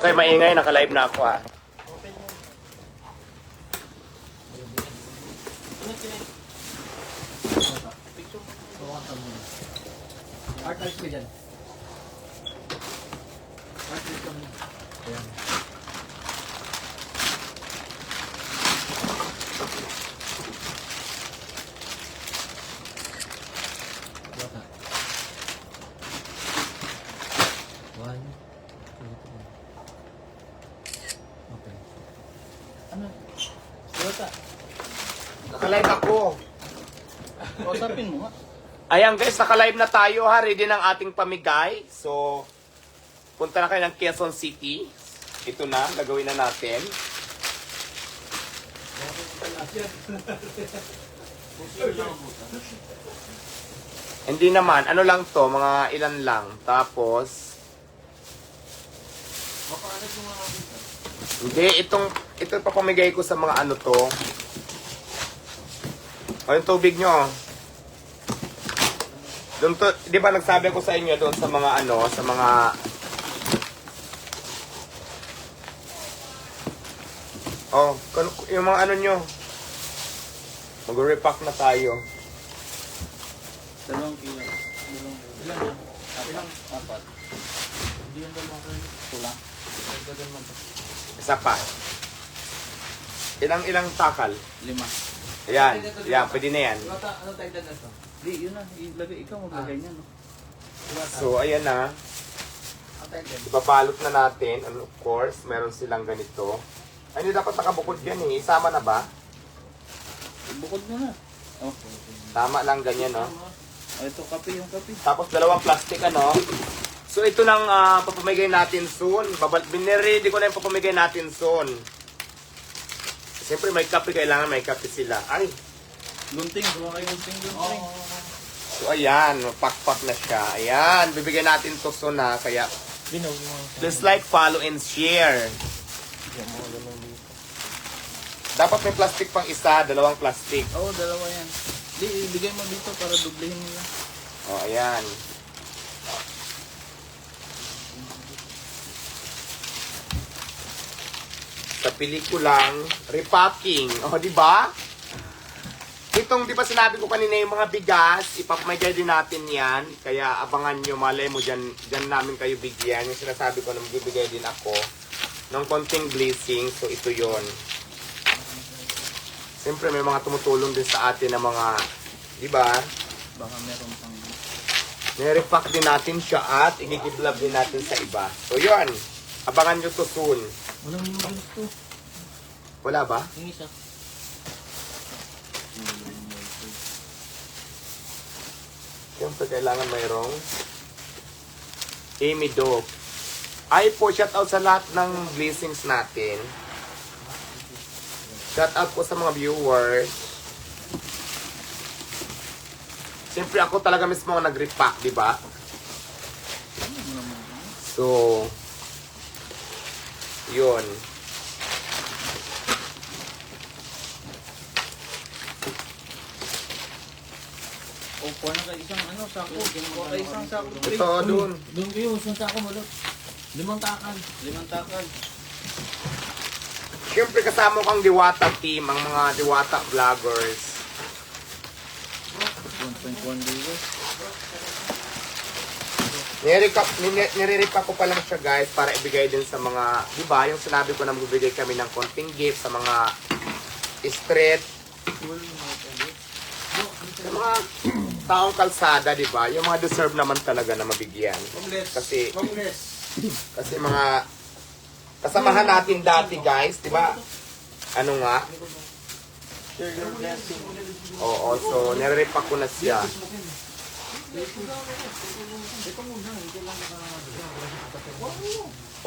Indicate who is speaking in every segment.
Speaker 1: Okay, maingay. Naka-live na ako ah.
Speaker 2: Archives ko dyan. Archives ko dyan. Ayan. Bata. 1, 2, 3. Okay. Ano? Bata.
Speaker 1: Naka-live ako.
Speaker 2: Kausapin mo nga.
Speaker 1: Ayan guys, naka-live na tayo ha. Ready ng ating pamigay. So, punta na kayo ng Quezon City. Ito na, gagawin na natin. Hindi naman, ano lang to, mga ilan lang. Tapos, hindi, ito papamigay ko sa mga ano to. O yung tubig nyo. Doon to, di ba nagsabi ko sa inyo doon sa mga ano, sa mga oh, yung mga ano nyo. Mag-repack na tayo.
Speaker 2: 2 kilo. Ilan yan? Ilang? 4. Hindi yan 2 kilo. Kulang. Dagdagan mo.
Speaker 1: Isa pa. Ilang takal?
Speaker 2: 5.
Speaker 1: Ayan, yan, pwede na yan.
Speaker 2: Ano tayo na ito? Di, yun na. Ilagay, ikaw maglagay niya, no?
Speaker 1: So, ayan na. Ibabalot na natin. And of course, meron silang ganito. Ay, hindi dapat nakabukod yan eh. Isama na ba?
Speaker 2: Bukod mo na. Oh.
Speaker 1: Tama lang ganyan, no?
Speaker 2: Oh, ito, kape yung kape.
Speaker 1: Tapos 2 plastic, ano? So, ito nang papamigay natin soon. Biniredy ko na yung papamigay natin soon. Siyempre, may kape. Kailangan may kape sila. Ay!
Speaker 2: Gunting. Gawa kayo gunting.
Speaker 1: So, ayan. Pakpak na siya. Ayan. Bibigyan natin to soon, ha? Kaya, please like, follow, and share. Dapat may plastic pang isa. 2 plastic.
Speaker 2: Oo, 2 yan. Di, ibigay mo dito para dublehin nila.
Speaker 1: O, ayan. Sa pelikulang repacking. O, di ba? Itong, di ba sinabi ko kanina yung mga bigas, ipapamigay din natin yan. Kaya abangan nyo, malay mo, dyan namin kayo bigyan. Yung sinasabi ko na magbibigay din ako ng konting blessing. So, ito yon. Siyempre, may mga tumutulong din sa atin na mga, di ba?
Speaker 2: Baka meron pang...
Speaker 1: Nire-repack din natin siya at i-give-love din natin sa iba. So, yun. Abangan nyo to soon.
Speaker 2: Walang noodles to.
Speaker 1: Wala ba?
Speaker 2: Yung isa.
Speaker 1: Siyempre, kailangan mayroong Amy Dope. Ay po, shout out sa lahat ng blessings natin. Shout out po sa mga viewers. Siyempre, ako talaga mismo ang nag-repack, di ba? So, yun.
Speaker 2: O, kuha na kayo isang ano, sako. Kuha kayo isang sako.
Speaker 1: Ito, dun.
Speaker 2: Doon kayo, isang sako malot. 5 takal. 5 takal.
Speaker 1: Siyempre, kasama ko ang Diwata team, ang mga Diwata vloggers.
Speaker 2: 1.1 viewers.
Speaker 1: Nire-repack ko pa lang siya guys para ibigay din sa mga, di ba, yung sinabi ko na magbibigay kami ng konting gift sa mga street, sa mga taong kalsada, di ba? Yung mga deserve naman talaga na mabigyan. Kasi mga kasamahan natin dati guys, di ba? Ano nga?
Speaker 2: Share your blessing.
Speaker 1: Oo, so nire-repack ko na siya.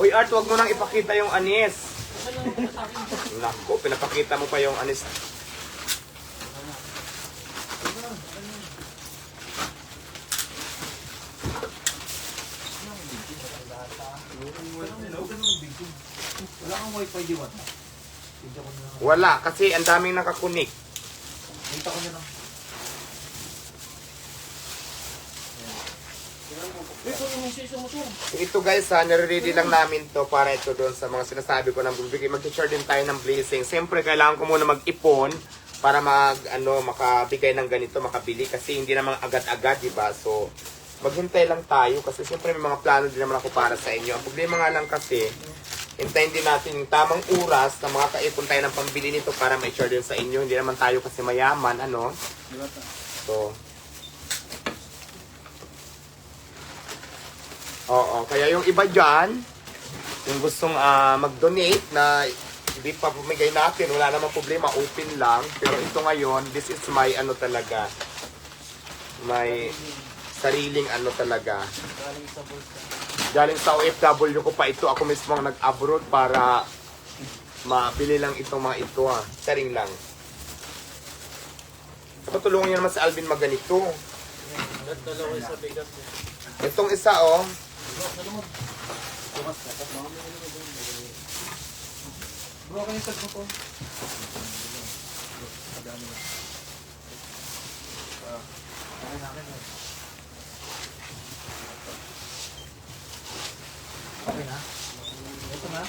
Speaker 1: Uy Art, wag mo nang ipakita yung anis. Naku, pinapakita mo pa yung anis.
Speaker 2: Wala kang wifi di ba?
Speaker 1: Wala, kasi ang daming nakakunik.
Speaker 2: Dito ko na lang. Ito yung
Speaker 1: Ito guys ha, nare-ready lang namin to para ito doon sa mga sinasabi ko na mag-share din tayo ng blessing. Siyempre, kailangan ko muna mag-ipon para makabigay ng ganito, makabili. Kasi hindi naman agad-agad, di ba? So, maghintay lang tayo kasi siyempre may mga plano din naman ako para sa inyo. Ang problema nga lang kasi, hintayin din natin yung tamang oras na makakaipon tayo ng pambili nito para ma-share din sa inyo. Hindi naman tayo kasi mayaman, ano? So, oo, kaya yung iba dyan, yung gustong mag-donate na hindi pa pumigay natin, wala namang problema, open lang. Pero ito ngayon, this is my talaga, may sariling talaga. Galing sa OFW ko pa ito, ako mismo ang nag-abroad para mabili lang itong mga ito Saring lang. Patulungan niyo naman si Alvin maganito. Itong isa
Speaker 2: Bro, kayo sa ko. Okay na? Ito na?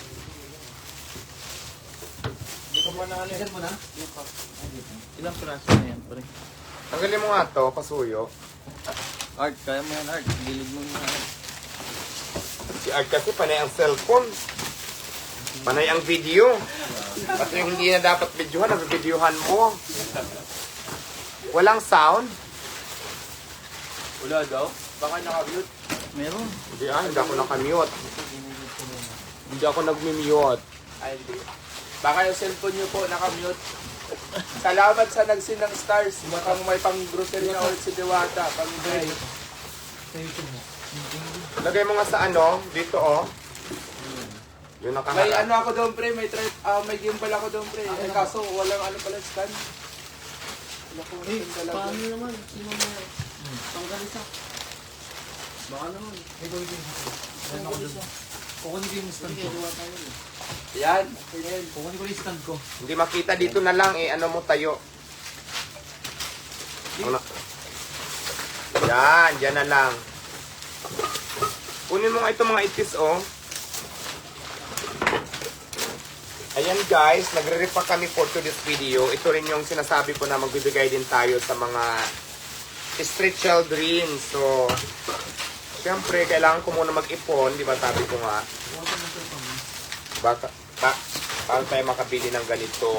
Speaker 2: Hindi ko muna Ilan mo na? Ilang piraso na yan, pre?
Speaker 1: Tanggalin mo nga to, pasuyo.
Speaker 2: Art, kaya mo yan, Art. Gilid mo na.
Speaker 1: Si Art kasi panay ang cellphone. Panay ang video. Pati yung hindi na dapat videohan, nabibidyohan mo. Walang sound.
Speaker 3: Wala daw? Baka naka-mute?
Speaker 2: Meron.
Speaker 1: Hindi hindi ako nakamute. Hindi ako nag-mute.
Speaker 3: Ay, hindi. Baka yung cellphone nyo po naka-mute. Salamat sa nagsin ng stars. Mukhang may pang-grocery na ulit si Diwata. Pang-break.
Speaker 1: Lagay mo nga sa dito Yun
Speaker 3: May
Speaker 1: nakaharap.
Speaker 3: ako doon pre, may gimbal ako doon pre. Eh, kaso walang pala stand. Wala ko stand talaga.
Speaker 2: Paano naman? Sino mo yan? Tanggal isa. Baka naman. May gawin din ako. Kukunin ko yung stand ko.
Speaker 3: Yan, okay na yun.
Speaker 2: Kukunin ko yung stand ko.
Speaker 1: Hindi makita dito na lang mo tayo. Yan, dyan na lang. Kunin mo nga ito mga itis Ayan guys, nagre-repack kami for today's video. Ito rin yung sinasabi ko na magbibigay din tayo sa mga street children. So, syempre, kailangan ko muna mag-ipon. Di ba sabi ko nga? Paano tayo makabili ng ganito?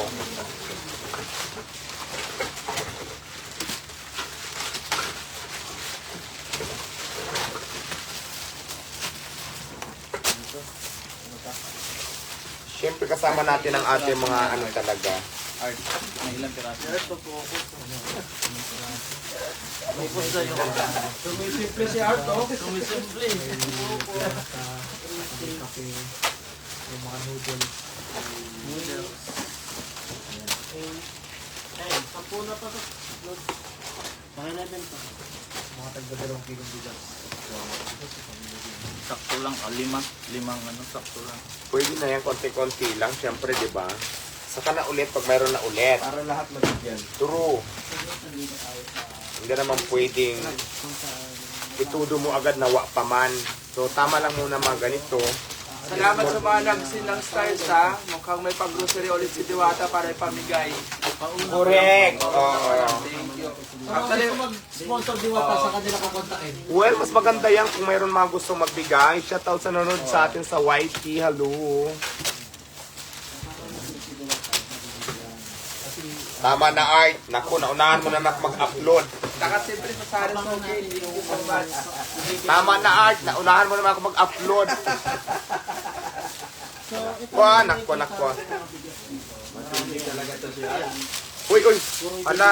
Speaker 1: Siyempre kasama natin ang ating mga talaga.
Speaker 2: Art, may ilang piraso. Ito po ako. Focus na yung
Speaker 3: Sumisimple si Art,
Speaker 2: Sumisimple.
Speaker 4: Yung mga noodles.
Speaker 2: Sampu na pa to. Pakilaban pa.
Speaker 4: Mga tagdadalawang kilong bigas.
Speaker 2: Sakto lang, limang sakto lang.
Speaker 1: Pwede na yan, konti-konti lang. Siyempre, di ba? Saka na ulit pag mayroon na ulit.
Speaker 3: Para lahat magigyan.
Speaker 1: True. Hindi naman pwedeng itudo mo agad na wa pa man. So, tama lang muna mga ganito.
Speaker 3: Salamat sa mga nagsin ng stars ha. Mukhang may pang-grocery ulit si Diwata para ipamigay.
Speaker 1: Correct. Oo.
Speaker 3: Thank you.
Speaker 4: Actually, mag-sponsor Diwata sa kanila kukontakin.
Speaker 1: Well, mas maganda yan kung mayroon mga gustong magbigay. Shoutout sa nanonood sa atin sa YT. Hello. Tama na, Art. Naku, naunahan mo na mag-upload.
Speaker 3: Saka siyempre sa Sara Soge, hindi ko so much.
Speaker 1: Tama na, Art. Naunahan mo naman ako mag-upload. Nakwa. Uy. Ala,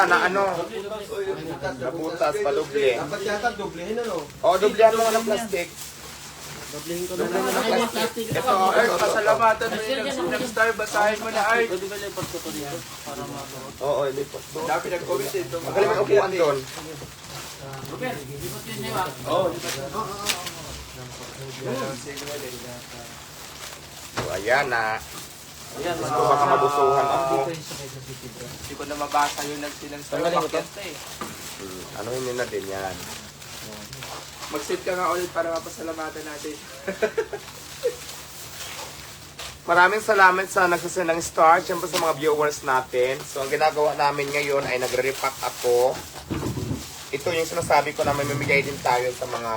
Speaker 1: nabutas, paluble.
Speaker 3: Dapat yata doblehin
Speaker 1: Oo, doblehan mo nga ng plastic.
Speaker 3: Ito, Art, pasalamatan mo yung nagsin ng star. Basahin mo na, Art.
Speaker 2: Pwede ba lipat ko to dito? Para makaroon.
Speaker 1: Oo, lipat doon.
Speaker 3: Dami nag-comment ito.
Speaker 1: Magaling may upuan doon.
Speaker 2: Robert, lipat yun niya ba?
Speaker 3: Oo.
Speaker 1: So, ayan na.
Speaker 2: Ayan,
Speaker 1: Gusto baka mabusuhan ako.
Speaker 3: Hindi ko na mabasa yung nagsin ng star.
Speaker 2: Tanggalin ko to.
Speaker 3: Bakit eh.
Speaker 1: Ano yun na din yan.
Speaker 3: Mag-send ka nga ulit para mapasalamatan natin.
Speaker 1: Maraming salamat sa nagsasend ng star, siyempre sa mga viewers natin. So, ang ginagawa namin ngayon ay nagre-repack ako. Ito yung sinasabi ko na may mamigay din tayo sa mga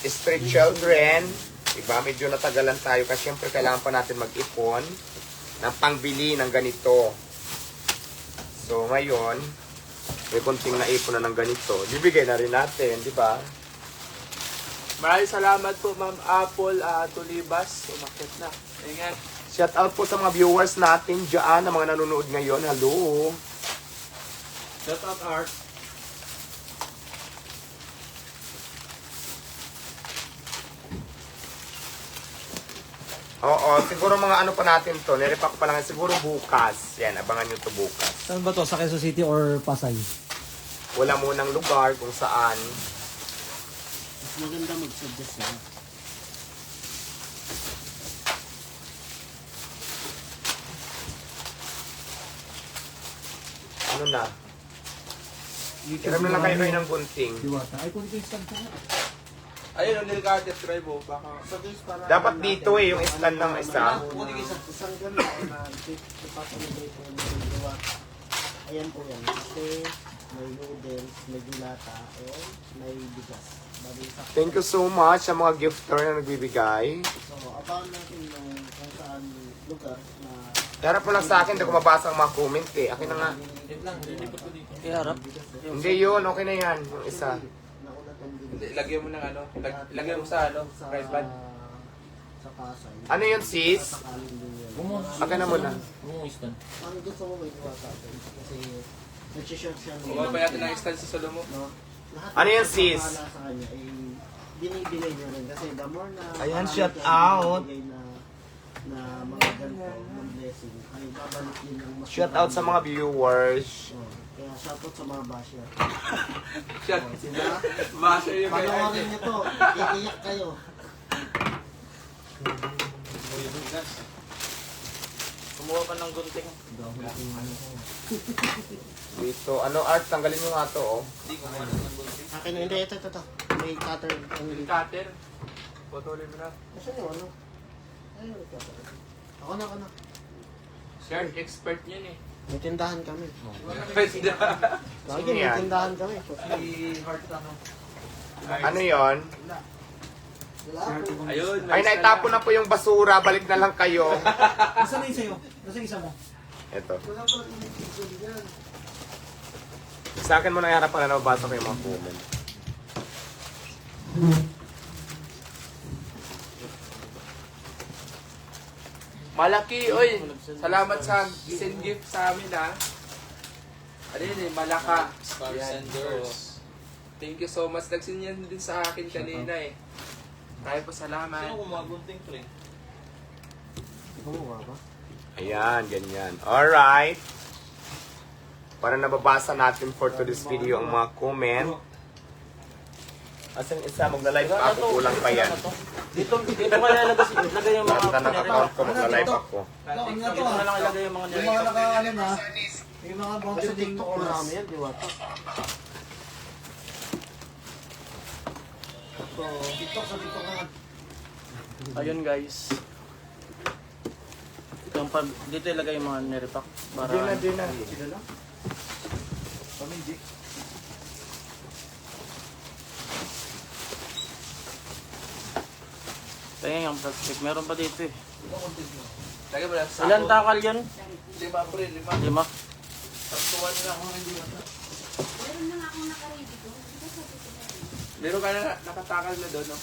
Speaker 1: street children. Diba? Medyo natagalan tayo kasi siyempre kailangan pa natin mag-ipon ng pangbili ng ganito. So, ngayon, may konting naipon na ng ganito. Bibigay na rin natin, di ba?
Speaker 3: Maraming salamat po, Ma'am Apple Tulibas. Umakit na. Ingat.
Speaker 1: Shout out po sa mga viewers natin dyan, na mga nanonood ngayon. Hello!
Speaker 2: Shout out Art.
Speaker 1: Oo, siguro mga ano pa natin to. Nirepack pa lang siguro bukas. Yan, abangan nyo to bukas.
Speaker 4: Saan ba to? Sa Quezon City or Pasay?
Speaker 1: Wala munang lugar kung saan.
Speaker 5: Mas maganda mag-suggest na.
Speaker 1: Ano na? Hiram na lang kayo ng gunting.
Speaker 4: Diwata. Ay, kung instant ka na.
Speaker 3: Ayun, ang nilikatit try mo. Baka...
Speaker 5: So guys, para
Speaker 1: Dapat dito eh, yung stand ng isa.
Speaker 5: isang ganun na ipapalagay po ng gawa. Ayan po yan. Kasi may noodles, may dilata, and may bigas. Bali, sakto.
Speaker 1: Thank you so much sa mga gifter na nagbibigay.
Speaker 5: So, abangan natin yung kung saan lugar na
Speaker 1: Harap mo lang sa akin, hindi ko mabasa ang mga comment eh. Akin na nga.
Speaker 2: Wait lang, lilipot ko dito.
Speaker 4: Iharap.
Speaker 1: Hindi yun, okay na yan. Yung isa.
Speaker 5: nakulat ang
Speaker 3: Hindi,
Speaker 5: bigas.
Speaker 3: lagyan mo ng ano. Lagyan mo sa ano. Rice bag.
Speaker 5: Sa Pasay.
Speaker 1: Ano yun, sis?
Speaker 5: Sakalin din yun.
Speaker 1: Akin na muna.
Speaker 2: Bumuistan.
Speaker 5: Ang gusto mo may gawa sa atin. Kasi nag-short siya.
Speaker 3: Huwag pa natin ng extend sa solo mo.
Speaker 5: No? Lahat
Speaker 1: Ano yan,
Speaker 5: ng
Speaker 1: sis?
Speaker 5: bahala sa kanya ay binibigay niya rin. Kasi the more na
Speaker 1: Ayan,
Speaker 5: marami
Speaker 1: shout
Speaker 5: kang
Speaker 1: out.
Speaker 5: binibigay na mga ganito, ng blessing, ay babalik din ng mas
Speaker 1: Shout out sa mga viewers.
Speaker 5: Oh, kaya shout out sa mga basher.
Speaker 3: Shot.
Speaker 5: Oh, sila,
Speaker 3: Basher yung kay
Speaker 5: panoorin
Speaker 3: Ate.
Speaker 5: niyo to, iiyak kayo.
Speaker 2: Kumuha pa ng gunting.
Speaker 1: Dito, ano art, tanggalin mo nga to oh.
Speaker 2: Hindi, kumuha ng gunting.
Speaker 5: Akin na, hindi, ito. May cutter.
Speaker 3: Cutter. Putulin mo na.
Speaker 5: Kasi yung ano? Ayun, may cutter. Ako na.
Speaker 3: Sir, expert yun eh.
Speaker 5: May tindahan kami.
Speaker 3: Pwede na.
Speaker 5: Lagi,
Speaker 1: Sino
Speaker 5: may
Speaker 1: yan?
Speaker 5: tindahan kami.
Speaker 1: Ano yon?
Speaker 3: Ayun.
Speaker 1: Ay, naitapon na po yung basura. Balik na lang kayo.
Speaker 4: Nasaan na yung sa'yo? Nasaan yung isa mo?
Speaker 1: Ito. Sa akin mo na iharap para nababasa ko yung mga comment.
Speaker 3: Malaki, oy. Salamat sa send gift sa amin ha. Ano yun eh, malaka.
Speaker 2: Star
Speaker 3: Yan,
Speaker 2: senders.
Speaker 3: Thank you so much. Nagsin yan din sa akin kanina eh. Tayo po salamat.
Speaker 2: Sino kumuha gunting, pre?
Speaker 5: Gumawa ba?
Speaker 1: Ayan, ganyan. Alright. Para nababasa natin for today's video ang mga comment. Asan isa, magla-live pa ako, kulang pa yan.
Speaker 2: Dito kaya lagay yung mga
Speaker 1: Ganda ng account ko, magla-live ako.
Speaker 4: Ano na to?
Speaker 2: Dito na lang ilagay yung mga
Speaker 4: Yung mga naka-ano na, yung mga
Speaker 5: Sa
Speaker 4: bounty
Speaker 5: TikTok ko marami yan, diwata.
Speaker 4: So, TikTok sa TikTok naman.
Speaker 2: Ayun guys. Yung dito ilagay yung mga nirepack para
Speaker 1: Di na.
Speaker 2: Tingnan yung plastic. Meron pa dito eh.
Speaker 3: Lagyan mo lang sa
Speaker 2: Ilan takal yun?
Speaker 3: 5 pre, 5.
Speaker 2: 5.
Speaker 3: Taktuan na ako hindi ba?
Speaker 6: Meron na nga akong nakaready ko. Di ba sabi ko na rin?
Speaker 3: Meron ka na nakatakal na doon, no?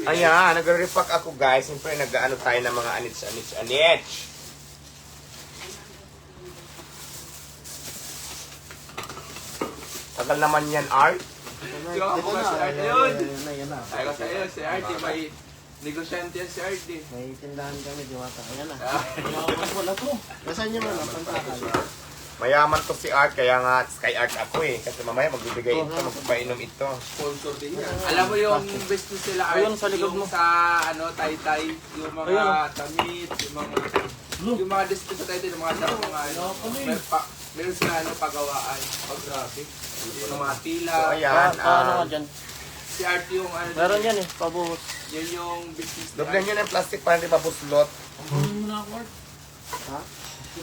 Speaker 1: Ayan, nagre-repack ako guys. Siyempre, nag-ano tayo ng mga anits. Tagal naman yan, Art.
Speaker 3: Yo,
Speaker 5: Ito na,
Speaker 3: si Art
Speaker 5: ayun.
Speaker 3: yun.
Speaker 5: Yan na.
Speaker 3: Tayo sa iyo, si Arte, may negosyante yan si Arte.
Speaker 5: May tindahan kami, diwata. Ayan na.
Speaker 4: Wala to.
Speaker 5: Nasaan yung mga pantakal?
Speaker 1: Mayaman to si Art, kaya nga Sky Art ako eh. Kasi mamaya magbibigay ito, magpapainom ito.
Speaker 3: Sponsor din yan. Alam mo yung business nila, Art,
Speaker 2: Ayun, sa likod
Speaker 3: yung
Speaker 2: mo.
Speaker 3: sa ano, Taytay, yung mga
Speaker 2: Ayun.
Speaker 3: tamit, yung mga district sa Taytay, yung mga ano, meron sila ano, pagawaan. Pag grabe. Yung mga tila.
Speaker 1: So ayan,
Speaker 2: Ano nga dyan?
Speaker 3: Si Art yung ano.
Speaker 2: Meron yan eh, pabuhos.
Speaker 3: Yan yung business.
Speaker 1: Doblehan nyo ng plastic para hindi mabuslot.
Speaker 4: Kunin mo na ako, Art.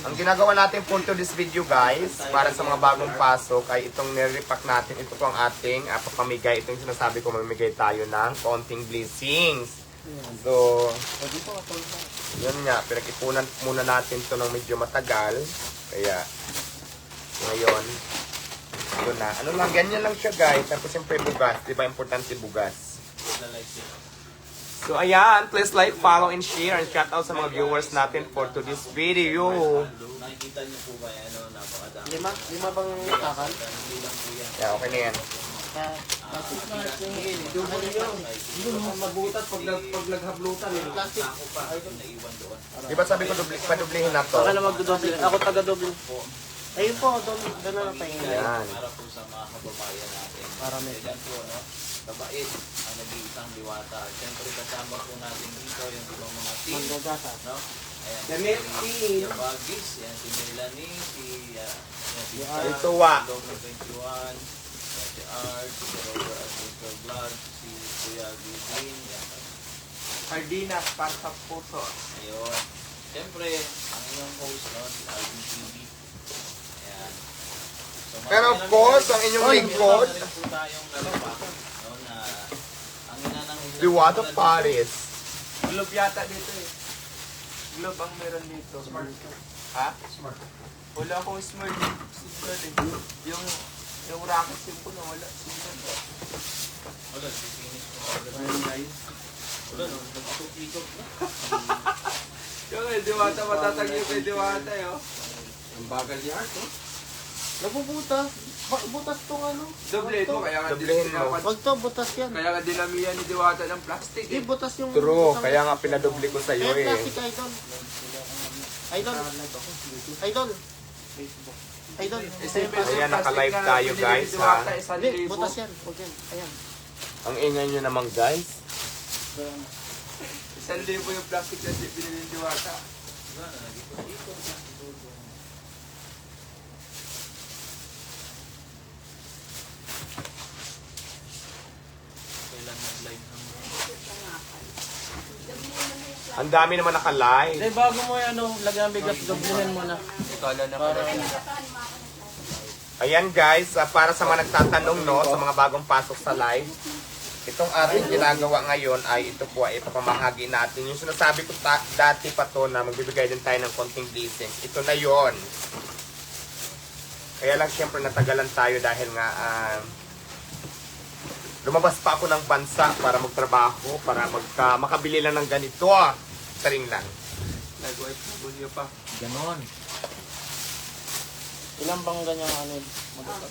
Speaker 1: Ang ginagawa natin po to this video guys, para sa mga bagong pasok, ay itong nire-repack natin. Ito po ang ating papamigay. Ito yung sinasabi ko, mamimigay tayo ng konting blessings. So, yun nga, pinag-ipunan muna natin to ng medyo matagal. Kaya, ngayon, ito na. Ano lang, ganyan lang siya guys. Tapos siyempre bugas. Diba importante bugas? So ayan, please like, follow, and share. And shout out sa mga viewers natin for today's video.
Speaker 2: Nakikita niyo po ba yan? Ano, napakadami.
Speaker 5: Lima bang kakal?
Speaker 1: Yeah, okay na yan.
Speaker 5: Hindi mo mabutat pag naghablutan. Plastic.
Speaker 2: Ako pa, naiwan doon.
Speaker 1: Di ba sabi ko padublihin na to?
Speaker 2: Baka na magdodoble. Ako taga-doble po.
Speaker 5: Ayun po, doon na tayo.
Speaker 1: Ayan.
Speaker 2: Para po sa mga kababayan natin.
Speaker 5: Para may-
Speaker 2: Yan po, no? Kabait ang nag-iisang diwata. Siyempre kasama po natin dito yung ibang mga team.
Speaker 5: Manggagata.
Speaker 2: No? Ayan,
Speaker 3: Damit team.
Speaker 2: Si Bagis, yan si Melanie, si
Speaker 1: Ito wa.
Speaker 2: Dr. 21, yan si Art, si Robert Arthur Vlog, si Kuya Gizin, yan.
Speaker 3: Cardinas, para sa puso.
Speaker 2: Ayun. Siyempre, ang inyong host, no, si Alvin TV. Ayan. So,
Speaker 1: Pero of course, ang inyong lingkod,
Speaker 2: meron po tayong nalapak, no, na ang ina ng
Speaker 1: Diwata Paris.
Speaker 3: Globe yata dito eh. Globe ang meron dito. Smart. Ha? Smart. Wala akong smart signal eh. Yung rocket sim ko na wala signal.
Speaker 2: Wala, finish ko agad. Wala, no, nagtutukikot na.
Speaker 3: Yung kay Diwata, matatag yung kay Diwata eh. Oh.
Speaker 5: Ang bagal ni Art, no? Nabubutas. Butas tong ano.
Speaker 3: Doble ito, kaya nga
Speaker 1: Doblehin mo.
Speaker 5: Wag to, butas yan.
Speaker 3: Kaya nga dinamihan ni Diwata ng plastic
Speaker 5: Hindi,
Speaker 3: eh.
Speaker 5: butas yung...
Speaker 1: True, kaya nga pinadoble ko sa'yo
Speaker 5: Eh,
Speaker 1: eh.
Speaker 5: plastic, idol. Idol. Idol. Idol.
Speaker 1: Ayan, naka-live tayo, guys, ha?
Speaker 5: Hindi, butas yan. Huwag yan. Ayan.
Speaker 1: Ang ingay nyo naman guys.
Speaker 3: 1,000 yung plastic na binili ni Diwata.
Speaker 2: Wala na, nag-ikot-ikot na. Kailan nag-live ng
Speaker 1: Ang dami naman naka-live.
Speaker 2: Hindi, bago mo yan, lagyan ng bigas, doblehin mo na.
Speaker 3: Kala na pala.
Speaker 1: Ayan guys, para sa mga nagtatanong no, sa mga bagong pasok sa live, itong ating ginagawa ngayon ay ito po ay ipapamahagi natin. Yung sinasabi ko dati pa to na magbibigay din tayo ng konting blessings. Ito na yon. Kaya lang syempre natagalan tayo dahil nga lumabas pa ako ng bansa para magtrabaho, para makabili lang ng ganito. Saring lang.
Speaker 3: Nag-OFW pa.
Speaker 2: Ganon. Ilang bang ganyan ano?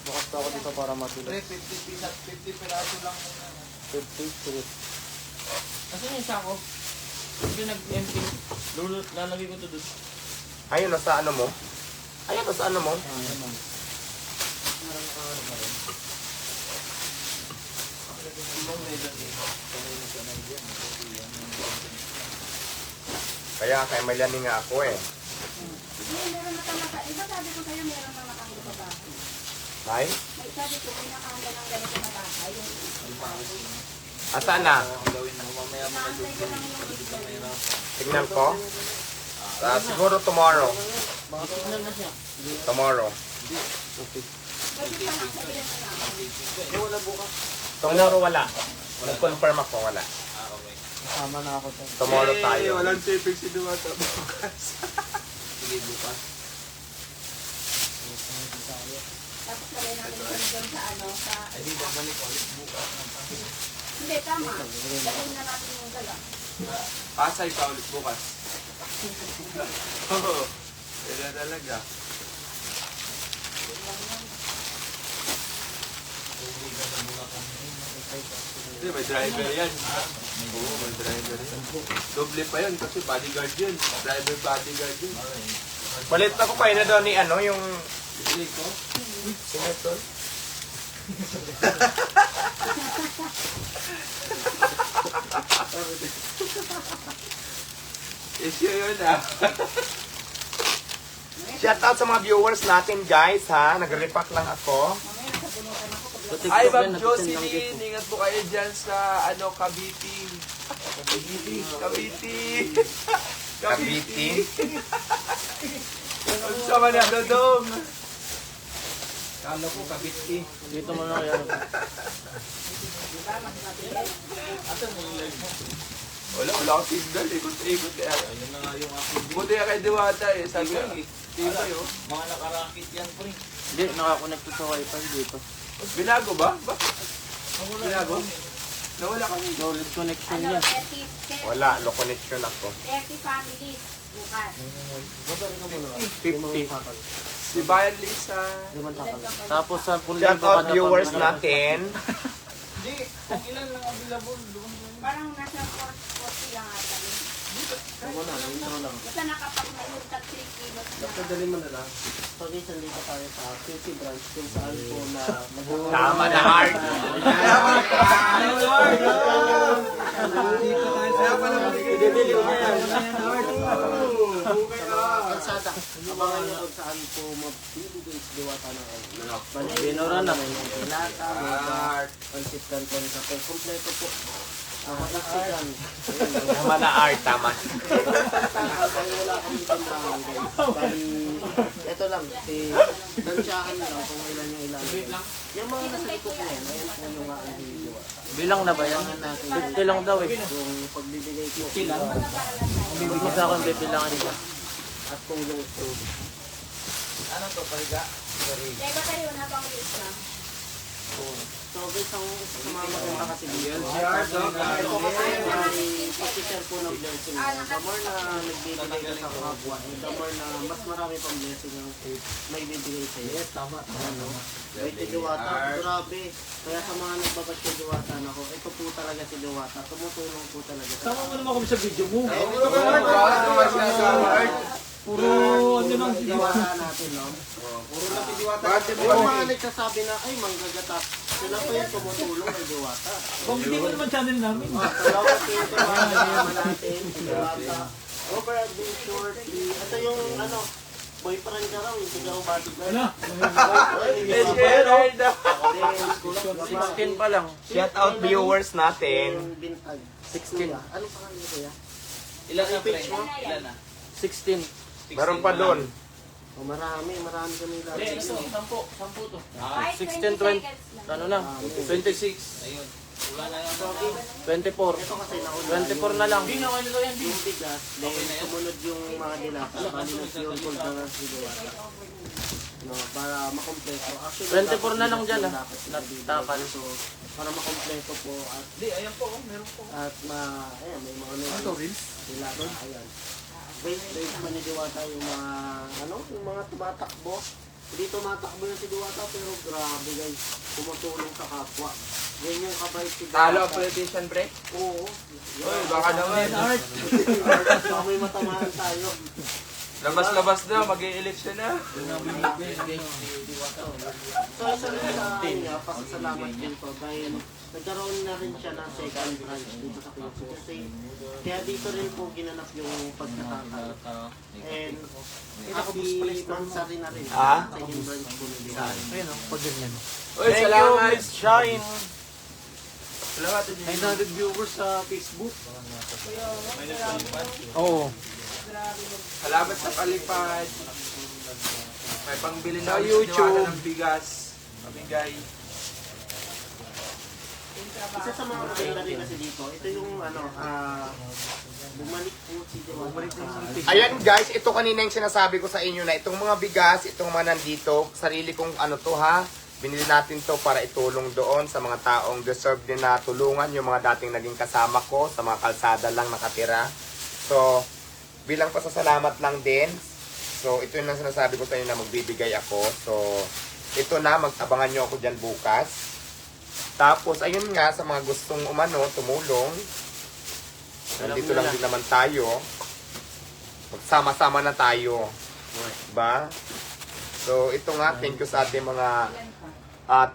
Speaker 2: Bukas pa ako dito para matuloy.
Speaker 3: 50 piraso lang muna.
Speaker 2: 50 straight. Kasi yung isa ko, hindi nag-MP. Lalagay ko to doon.
Speaker 1: Ayun, nasa ano mo? Ayun, nasa ano mo? Kaya kay Maylani nga ako eh.
Speaker 6: Meron na talaga. Iba sabi ko sa'yo, meron na nakahanda sa bahay.
Speaker 1: Ay?
Speaker 6: May sabi ko, may nakahanda ng ganito na bahay. Yung
Speaker 1: Asaan na?
Speaker 2: Ang gawin mo mamaya mo na
Speaker 6: nakahanda ko lang yung isa.
Speaker 1: Tignan ko. Siguro tomorrow.
Speaker 5: Baka signal na siya.
Speaker 1: Tomorrow.
Speaker 6: Kasi pa lang sa ilan na lang.
Speaker 5: Wala bukas.
Speaker 1: Tomorrow wala. Nag-confirm ako, wala.
Speaker 2: okay.
Speaker 5: Kasama na ako to.
Speaker 1: Tomorrow tayo.
Speaker 3: Walang taping si Diwata bukas.
Speaker 2: Sige, bukas.
Speaker 6: Tapos lagay namin yung doon sa ano, sa...
Speaker 2: Ay, di babalik ulit bukas.
Speaker 6: Hindi, tama. Lagay na natin yung dala.
Speaker 3: Pasay pa ulit bukas. Oo. Kaya talaga. Hindi, may driver yan. Oo, may driver yan. Doble pa yan kasi bodyguard yun. Driver bodyguard yun.
Speaker 1: Balit ako kayo na doon ni ano, yung...
Speaker 3: Bili ko.
Speaker 1: Sino ito?
Speaker 3: Issue yun ah.
Speaker 1: Shout out sa mga viewers natin guys ha. Nag-repack lang ako.
Speaker 6: Mamaya nasa bunutan ako pag
Speaker 3: Ay, Ma'am Jocelyn, ingat po kayo dyan sa, Cavite. Cavite.
Speaker 1: Cavite.
Speaker 3: Ang sama na, Dodong.
Speaker 2: Kala ko kabit
Speaker 4: Dito mo na yan.
Speaker 3: Wala akong signal. Ikot.
Speaker 2: Ayun na nga yung aking
Speaker 3: Buti ka kay Diwata eh. Sabi ko, tibay oh.
Speaker 2: mga nakarakit yan, pre.
Speaker 4: Hindi, nakakonect ko sa wifi dito.
Speaker 3: Binago ba? Binago? Nawala kami.
Speaker 4: Solid connection
Speaker 6: Ano,
Speaker 4: yan.
Speaker 6: 30
Speaker 1: Wala, no connection ako.
Speaker 6: 30 families bukas.
Speaker 1: 50.
Speaker 3: Si Bayan Lisa.
Speaker 4: Tapos sa full
Speaker 1: Shout
Speaker 4: libo
Speaker 1: out
Speaker 4: kada
Speaker 1: viewers
Speaker 4: pamilya.
Speaker 1: natin.
Speaker 2: Hindi, kung ilan lang available, doon.
Speaker 6: Parang nasa 40 lang ata.
Speaker 5: Ako na, intro lang.
Speaker 6: Basta nakapag-mayroon 3 kilos na.
Speaker 5: Basta dali mo na lang. So, guys, nandito tayo sa QC branch kung saan po na
Speaker 1: Tama na, Art.
Speaker 5: Bibili ko na yan. Kalsada. Abangan nyo kung saan po magbibigay sa diwata ng
Speaker 4: Binura na.
Speaker 5: may lata, may pancit canton, kape. Kompleto po. Maksikan.
Speaker 1: Tama na, Art. Tama.
Speaker 5: Wala kami tindahan, guys. Bali, ito lang, tansyahan lang kung ilan yung ilan. Yung mga nasa likod na yan, ayan po yung mga diwata.
Speaker 4: Bilang na ba yan? 50 lang daw eh.
Speaker 5: Yung pagbibigay ko.
Speaker 4: Bibigyan sa akin, bibilangin niya.
Speaker 5: At tulong po.
Speaker 2: Ano to, pariga?
Speaker 6: Teka tayo na bang week lang?
Speaker 5: So guys, ang sa mga maganda kasi dito.
Speaker 2: LCR, dog.
Speaker 5: Ito kasi may pag-share po ng blessing. The more na nagbibigay ka sa kapwa, the more na mas marami pang blessing ang may bibigay sa iyo. Yes, tama. Ano? Wait, si Diwata, grabe. Kaya sa mga nagbabat kay Diwata na ko, ito po talaga si Diwata. Tumutulong po talaga.
Speaker 4: Sama mo naman kami sa video mo.
Speaker 5: Puro ano lang si Diwata natin, no? Puro lang si Diwata. Yung mga nagsasabi na, ay, manggagatas. Sila pa yung tumutulong kay Diwata.
Speaker 4: Hindi mo naman channel namin.
Speaker 5: Salamat sa iyo, Diwata natin, si Diwata. Over adventure, ito yung ano, boyfriend ka raw, hindi ka umatig na.
Speaker 4: Ano? 16 pa lang.
Speaker 1: Shout out viewers natin.
Speaker 5: Bintag.
Speaker 4: 16.
Speaker 5: Ano pangalan niyo kuya?
Speaker 2: Ilan na, pre? Ilan na?
Speaker 4: 16.
Speaker 1: Meron pa doon.
Speaker 5: Oh, marami kami
Speaker 2: Pre,
Speaker 5: lagi.
Speaker 2: ito, 10 to.
Speaker 6: Kahit
Speaker 4: 16,
Speaker 6: 20
Speaker 4: 20.
Speaker 6: seconds lang.
Speaker 4: Ano na? 26.
Speaker 2: Ayun. Wala na yung
Speaker 4: 24.
Speaker 5: Ito kasi nauna.
Speaker 4: 24 na lang.
Speaker 2: Bing, okay na daw yan, Bing.
Speaker 5: Yung bigas, then sumunod yung mga dilata. Bali na yung cold na si Diwata. No, para makompleto. Actually,
Speaker 4: 24 na lang dyan, ah.
Speaker 5: dapat sila bibigay.
Speaker 4: Takal.
Speaker 5: So, para makompleto po at
Speaker 2: Hindi, ayan po, meron po.
Speaker 5: ayan, may mga dilata. Ayan. Wait pa ni Diwata yung mga, yung mga tumatakbo. Hindi tumatakbo yung si Diwata, pero grabe guys, tumutulong sa kapwa. Yan yung kabait si Diwata.
Speaker 3: Talo ang politician break?
Speaker 5: Oo.
Speaker 3: Uy, baka naman.
Speaker 5: Baka may matamaan tayo.
Speaker 3: Labas-labas na, mag-i-election na.
Speaker 5: So, isa rin sa kanya, pasasalamat dito dahil nagkaroon na rin siya ng second branch dito sa Quezon. Kasi kaya dito rin po ginanap yung pagkatakal. And happy mansari na rin.
Speaker 1: Ah?
Speaker 5: Second branch po nila.
Speaker 4: Ayun o, pag ganyan.
Speaker 3: Uy,
Speaker 4: Thank you,
Speaker 3: salamat.
Speaker 4: Miss Shine.
Speaker 3: Salamat.
Speaker 4: 900 viewers sa Facebook. Oo.
Speaker 3: Salamat sa palipad. May pangbili na
Speaker 1: Sa
Speaker 3: ulit
Speaker 1: YouTube.
Speaker 3: si Diwata ng bigas. Pabigay.
Speaker 5: Isa sa mga maganda rin kasi dito, ito yung bumalik po si Diwata.
Speaker 1: Ayan guys, ito kanina yung sinasabi ko sa inyo na itong mga bigas, itong mga nandito, sarili kong to ha, binili natin to para itulong doon sa mga taong deserve din na tulungan, yung mga dating naging kasama ko, sa mga kalsada lang nakatira. So, bilang pasasalamat lang din, so ito yung lang sinasabi ko sa inyo na magbibigay ako. So, ito na, mag-abangan nyo ako dyan bukas. Tapos, ayun nga, sa mga gustong tumulong, nandito lang din naman tayo. Magsama-sama na tayo. Diba? So, ito nga, thank you sa ating mga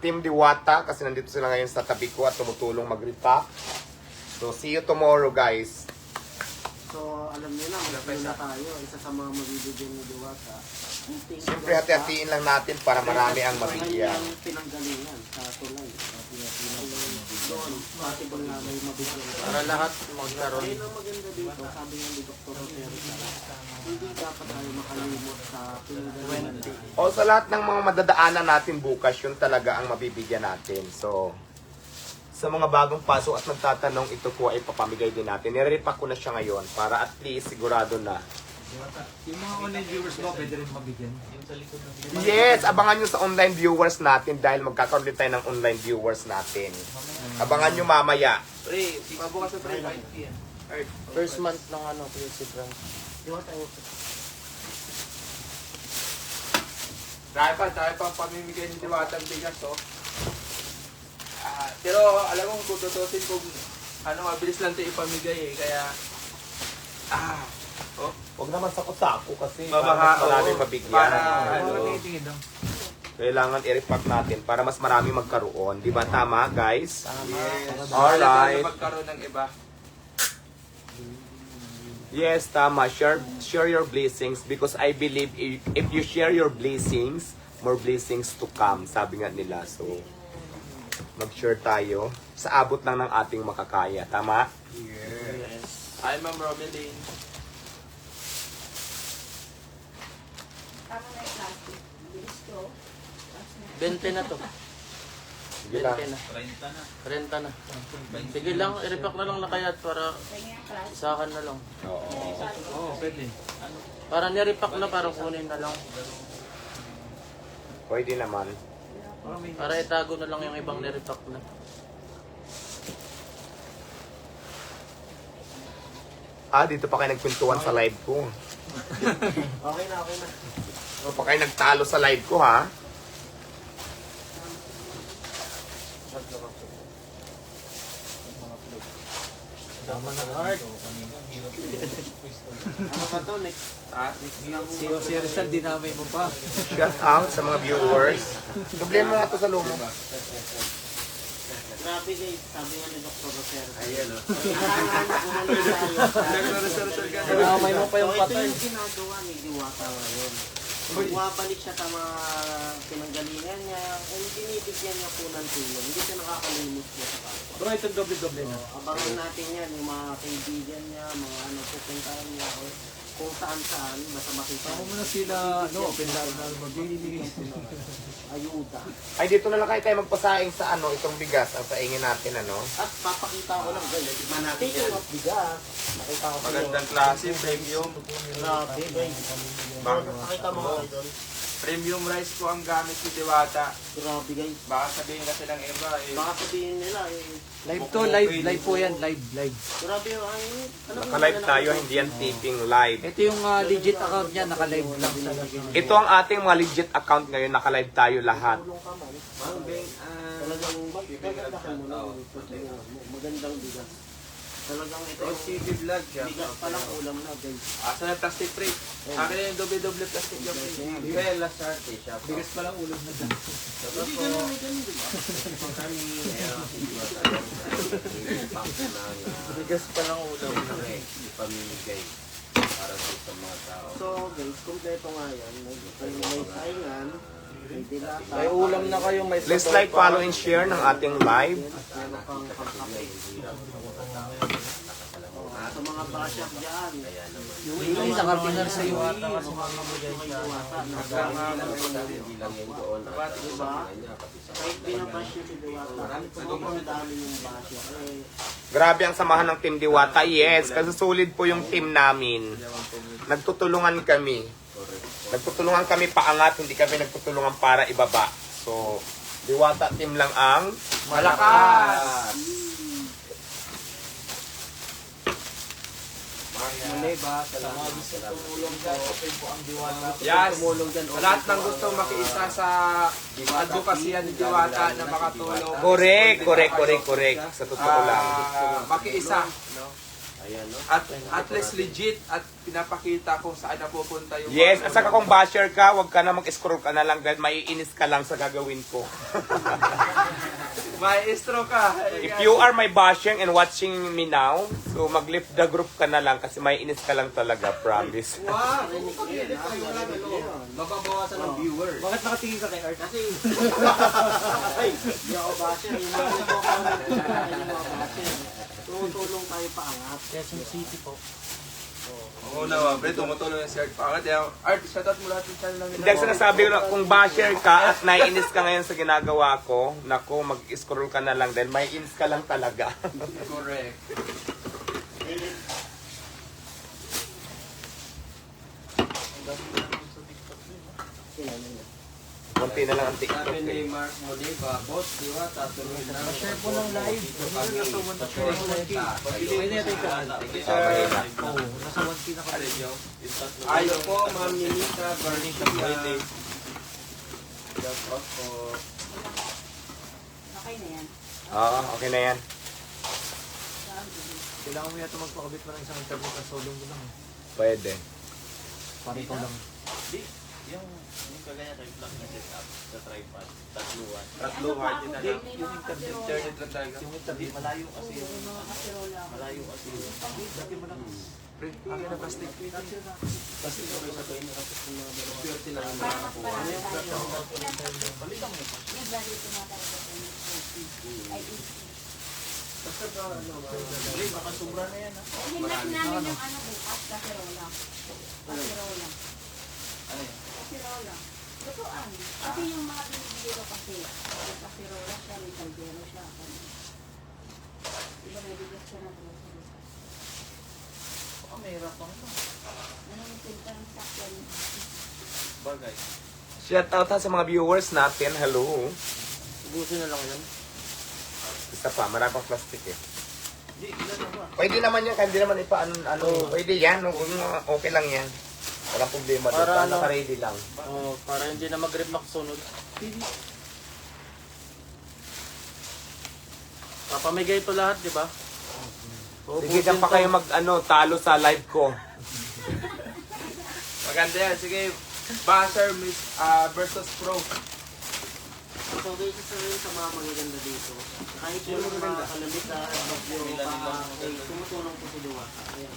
Speaker 1: Team Diwata kasi nandito sila ngayon sa tabi ko at tumutulong mag-repack. So, see you tomorrow, guys.
Speaker 5: So, alam niyo na, mag na tayo. Isa sa mga mabibigyan ni Diwata.
Speaker 1: Siyempre, hati-hatiin lang natin para marami ang mabigyan.
Speaker 5: Ang pinanggalingan sa tulay. Doon, possible na may mabigyan.
Speaker 2: Para lahat magkaroon.
Speaker 5: Ayun ang maganda dito, sabi nga ni Dr. Rotero, hindi dapat tayo makalimot sa pinanggalingan.
Speaker 1: O sa lahat ng mga madadaanan natin bukas, yun talaga ang mabibigyan natin. So, sa mga bagong pasok at nagtatanong, ito po ay papamigay din natin. Nire-repack ko na siya ngayon para at least sigurado na.
Speaker 4: Yung mga online viewers mo, pwede rin mabigyan.
Speaker 1: Yes, abangan nyo sa online viewers natin dahil magkakaroon din tayo ng online viewers natin. Abangan nyo mamaya.
Speaker 3: Pre, pabukas sa pre, 5 p.m.
Speaker 2: First month ng ano, Creative Brand.
Speaker 5: Diwata,
Speaker 3: Tayo pa ang pamimigay ni Diwata ang bigas, oh. Pero alam mo kung tutusin kung mabilis lang ito ipamigay eh, kaya
Speaker 1: Huwag naman sako-sako kasi
Speaker 3: Mabaha,
Speaker 1: para mas maraming
Speaker 3: oo.
Speaker 1: mabigyan.
Speaker 3: Para-
Speaker 1: Oo. Kailangan i-repack natin para mas marami magkaroon. Di ba tama, guys? Alright.
Speaker 3: Alam na magkaroon ng iba.
Speaker 1: Yes, tama. Share your blessings because I believe if you share your blessings, more blessings to come. Sabi nga nila. So, mag-share tayo sa abot lang ng ating makakaya. Tama?
Speaker 3: Hi, Ma'am Romeline.
Speaker 6: Tama na yung plastic. Bilis to.
Speaker 2: 20 na to.
Speaker 1: Sige lang.
Speaker 2: 20 na. Renta na. Sige lang, i-repack na lang na kaya para
Speaker 6: Kanya yung plastic.
Speaker 2: isahan na lang.
Speaker 1: Oo.
Speaker 4: Oo, pwede.
Speaker 2: Para ni-repack na, para kunin na lang.
Speaker 1: Pwede naman.
Speaker 2: Para itago na lang yung ibang ni-repack na.
Speaker 1: Dito pa kayo nagkwentuhan sa live ko.
Speaker 5: okay na.
Speaker 1: Dito pa kayo nagtalo sa live ko, ha?
Speaker 5: Tama na, Art. Ano ba to, next?
Speaker 4: Si Jose Rizal, dinamay mo pa.
Speaker 1: Shout out sa mga viewers. Problema nga to sa lumo.
Speaker 5: Grabe guys, sabi nga ni Dr. Rotero.
Speaker 3: Ayan, oh.
Speaker 2: Dinamay mo pa yung
Speaker 5: So, ito
Speaker 2: patay.
Speaker 5: yung ginagawa ni Diwata ngayon. Bumabalik siya sa mga pinanggalingan niya, and binibigyan niya po ng tulong. Hindi siya nakakalimot niya sa kapwa.
Speaker 4: Bro, ito doble-doble na.
Speaker 5: Abangan natin yan, yung mga kaibigan niya, mga pupuntahan niya, o kung saan-saan, basta makita.
Speaker 4: Ako muna sila, open lang na magbili.
Speaker 5: Ayuda.
Speaker 1: Ay, dito na lang kayo tayo magpasaing sa itong bigas. Ang saingin natin,
Speaker 5: At papakita ko lang guys, speaking of bigas, nakita ko
Speaker 3: Magandang klase, premium.
Speaker 5: Grabe guys. Nakita mo nga doon.
Speaker 3: Premium rice po ang gamit ni Diwata.
Speaker 5: Grabe guys.
Speaker 3: Baka sabihin kasi ng iba eh.
Speaker 5: Baka sabihin nila
Speaker 4: Live to, live po yan, live.
Speaker 5: grabe yung
Speaker 1: Naka-live tayo, hindi yan tipping live.
Speaker 4: Ito yung legit account niya, naka-live lang talaga.
Speaker 1: Ito ang ating mga legit account ngayon. Naka-live tayo lahat.
Speaker 5: Talagang magandang mo na magandang bigas. Talagang ito yung
Speaker 3: OCD vlog siya.
Speaker 5: bigas pa lang ulam na guys.
Speaker 3: Asa na plastic free? Akin na yung doble-doble plastic yung free. Kaya last Saturday siya.
Speaker 4: Bigas pa lang ulam na dyan.
Speaker 5: Hindi ganun diba?
Speaker 2: Bigas pa lang ulam.
Speaker 5: So guys, kompleto nga yan. May saingan, may dilata.
Speaker 2: May ulam na kayo, may
Speaker 1: Please like, follow, and share ng ating live.
Speaker 5: Meron kang pangkape. Sa mga basyak dyan. Yung
Speaker 4: Ay, nakapinar sa iyo.
Speaker 5: Diba? Kahit binabash nyo si Diwata, sobrang dami yung basyak.
Speaker 1: Grabe ang samahan ng Team Diwata. Yes, kasi solid po yung team namin. Nagtutulungan kami. Nagtutulungan kami paangat, hindi kami nagtutulungan para ibaba. So, Diwata team lang ang malakas.
Speaker 3: Yes. Sa lahat ng gusto makiisa sa advokasya ni Diwata na makatulong.
Speaker 1: Correct. Sa totoo lang.
Speaker 3: Makiisa. No?
Speaker 5: Ayan, no?
Speaker 3: At least legit at pinapakita kung saan napupunta yung
Speaker 1: Yes,
Speaker 3: mga-
Speaker 1: at saka kung basher ka, wag ka na mag-scroll ka na lang dahil maiinis ka lang sa gagawin ko.
Speaker 3: Maestro ka.
Speaker 1: If you are my bashing and watching me now, so mag-lift the group ka na lang kasi maiinis ka lang talaga, promise.
Speaker 5: Wow! Narinig ko yun, ha? Narinig ko yun.
Speaker 2: Mababawasan ng viewers.
Speaker 4: Bakit nakatingin ka kay Art?
Speaker 5: Kasi, ay, hindi ako basher. Yung mga ito ko, yung mga basher. Tumutulong tayo paangat.
Speaker 4: Quezon City po.
Speaker 3: Oo naman, pre, tumutulong yung si Art pa. Art, shoutout mo lahat yung channel namin.
Speaker 1: Hindi, ang sinasabi ko na, kung basher ka at naiinis ka ngayon sa ginagawa ko, naku, mag-scroll ka na lang dahil maiinis ka lang talaga.
Speaker 3: Correct.
Speaker 1: Konti na lang ang TikTok
Speaker 2: Sabi ni
Speaker 1: eh.
Speaker 2: Mark Modiba, boss, di ba? Tatuloy na.
Speaker 4: Share po ng live.
Speaker 2: Pwede natin ka. Thank you,
Speaker 1: Ah, mahina.
Speaker 4: Oo, nasa 1K na kami.
Speaker 2: Ayaw po, Ma'am Ninita, Garcia. Shout out po.
Speaker 6: Okay na yan.
Speaker 1: Oo, okay na yan.
Speaker 4: Kailangan mo yata magpakabit mo ng isang interview ka solo mo lang.
Speaker 1: Pwede.
Speaker 4: Para ikaw lang.
Speaker 5: Yung kagaya tayo vlog na setup sa tripod, tatluan.
Speaker 3: Tatlo, hard din na lang.
Speaker 6: Yung
Speaker 3: Internet lang talaga.
Speaker 4: Yung interview,
Speaker 5: Malayo kasi
Speaker 6: yung
Speaker 5: yung
Speaker 6: mga kasirola.
Speaker 5: malayo kasi yung
Speaker 4: dati mo lang.
Speaker 3: Pre, akin na plastic.
Speaker 5: kasi okay sa tuwing nakapos ng mga dalawa.
Speaker 3: Purity lang ang
Speaker 6: Para
Speaker 3: mga
Speaker 6: mas
Speaker 3: nakuha.
Speaker 6: marami tayo. Yung value ko na talaga sa ay easy.
Speaker 5: Basta ba, pre, baka sobra na yan, ha?
Speaker 6: Hinat namin yung ano bukas, kasirola. Kasirola.
Speaker 5: Ano yan?
Speaker 6: Kasirola. Lutuan. Kasi yung mga binibili ko kasi, may kasirola siya, may kaldero siya. Diba may bigas siya na grocery.
Speaker 5: Baka mahirap ako ito.
Speaker 6: Ano yung pinta ng sakyan?
Speaker 5: Bagay.
Speaker 1: Shout out ha sa mga viewers natin. Hello.
Speaker 4: Ubusin na lang yan.
Speaker 1: Isa pa, marami pang plastic eh.
Speaker 5: Hindi, ilan na ba?
Speaker 1: Pwede naman yan, hindi naman ano, pwede yan, okay lang yan. Walang problema doon,
Speaker 4: Para
Speaker 1: para
Speaker 4: ano?
Speaker 1: naka-ready lang.
Speaker 4: Oo, para hindi na mag-rip makasunod. Papamigay ito lahat, di ba?
Speaker 1: Sige, dyan pa kayo talo sa live ko.
Speaker 3: Maganda yan. Sige, Basher versus Pro.
Speaker 5: So, guys, isa rin sa mga magaganda dito. Kahit yung mga kalamitan, bagyo, tumutulong po si Diwata. Ayan.